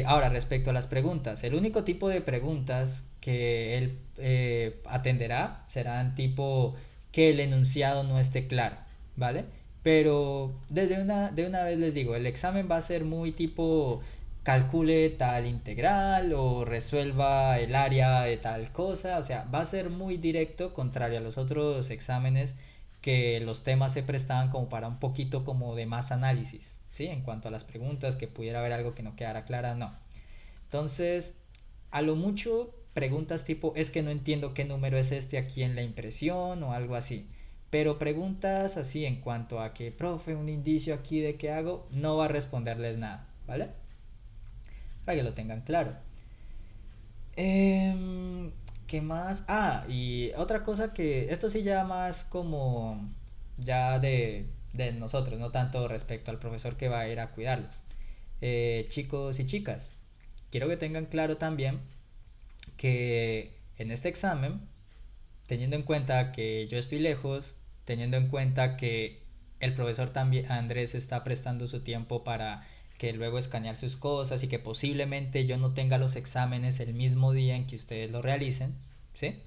ahora respecto a las preguntas, el único tipo de preguntas que él atenderá serán tipo que el enunciado no esté claro, ¿vale? Pero de una vez les digo, el examen va a ser muy tipo calcule tal integral o resuelva el área de tal cosa, o sea, va a ser muy directo, contrario a los otros exámenes que los temas se prestaban como para un poquito como de más análisis, ¿sí? En cuanto a las preguntas, que pudiera haber algo que no quedara clara, no. Entonces, a lo mucho preguntas tipo, es que no entiendo qué número es este aquí en la impresión o algo así. Pero preguntas así en cuanto a que, profe, un indicio aquí de qué hago, no va a responderles nada, ¿vale? Para que lo tengan claro. ¿Qué más? Ah, y otra cosa que esto sí ya más como ya de nosotros, no tanto respecto al profesor que va a ir a cuidarlos. Chicos y chicas, quiero que tengan claro también que en este examen, teniendo en cuenta que yo estoy lejos, teniendo en cuenta que el profesor también, Andrés, está prestando su tiempo para que luego escanear sus cosas y que posiblemente yo no tenga los exámenes el mismo día en que ustedes lo realicen, ¿sí?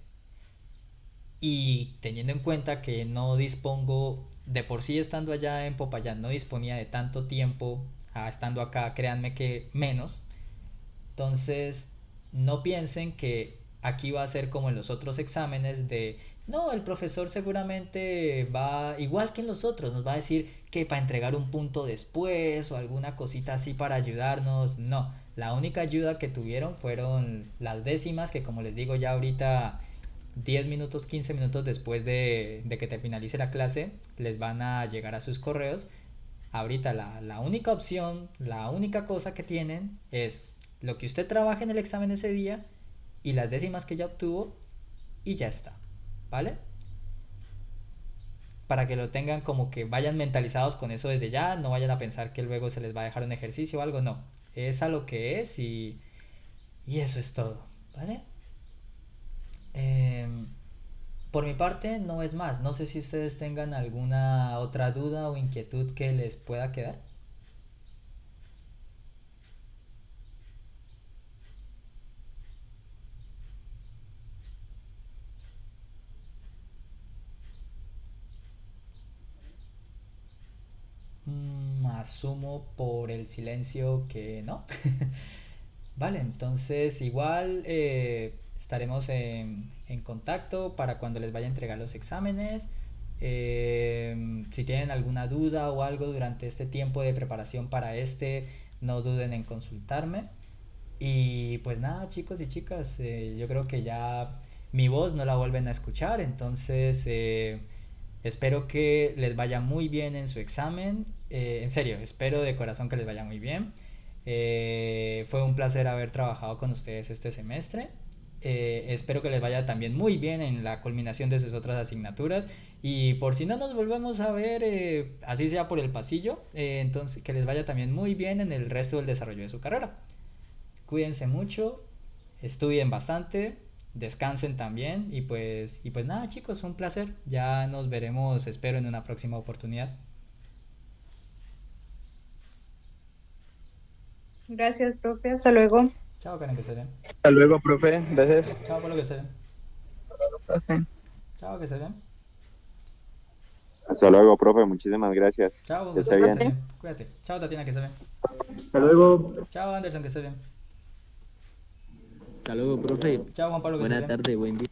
Y teniendo en cuenta que no dispongo, de por sí estando allá en Popayán, no disponía de tanto tiempo, estando acá, créanme que menos, entonces, no piensen que aquí va a ser como en los otros exámenes de, no, el profesor seguramente va, igual que en los otros, nos va a decir que para entregar un punto después o alguna cosita así para ayudarnos. No, la única ayuda que tuvieron fueron las décimas, que como les digo ya ahorita 10 minutos, 15 minutos después de que te finalice la clase, les van a llegar a sus correos. Ahorita la única opción, la única cosa que tienen es lo que usted trabaje en el examen ese día y las décimas que ya obtuvo y ya está, ¿vale? Para que lo tengan como que vayan mentalizados con eso desde ya, no vayan a pensar que luego se les va a dejar un ejercicio o algo, no. Es a lo que es y eso es todo, ¿vale? Em, por mi parte no es más, no sé si ustedes tengan alguna otra duda o inquietud que les pueda quedar. Asumo por el silencio que no. Vale, entonces igual estaremos en contacto para cuando les vaya a entregar los exámenes. Si tienen alguna duda o algo durante este tiempo de preparación para este, no duden en consultarme. Y pues nada, chicos y chicas, yo creo que ya mi voz no la vuelven a escuchar, entonces espero que les vaya muy bien en su examen. En serio, espero de corazón que les vaya muy bien. Fue un placer haber trabajado con ustedes este semestre. Espero que les vaya también muy bien en la culminación de sus otras asignaturas. Y por si no nos volvemos a ver, así sea por el pasillo, entonces que les vaya también muy bien en el resto del desarrollo de su carrera. Cuídense mucho, estudien bastante, descansen también y pues nada chicos, un placer. Ya nos veremos, espero, en una próxima oportunidad. Gracias, profe. Hasta luego. Chao, Karen, que se ven. Hasta luego, profe. Gracias. Chao, Pablo, que se ven. Profe. Chao, que se ven. Hasta luego, profe. Muchísimas gracias. Chao, Que esté Gustavo, que se bien. ven. Cuídate. Chao, Tatiana, que se ven. Hasta luego. Chao, Anderson, que se ven. Hasta luego, profe. Chao, Juan Pablo, que se Buena ven. tarde, buen día.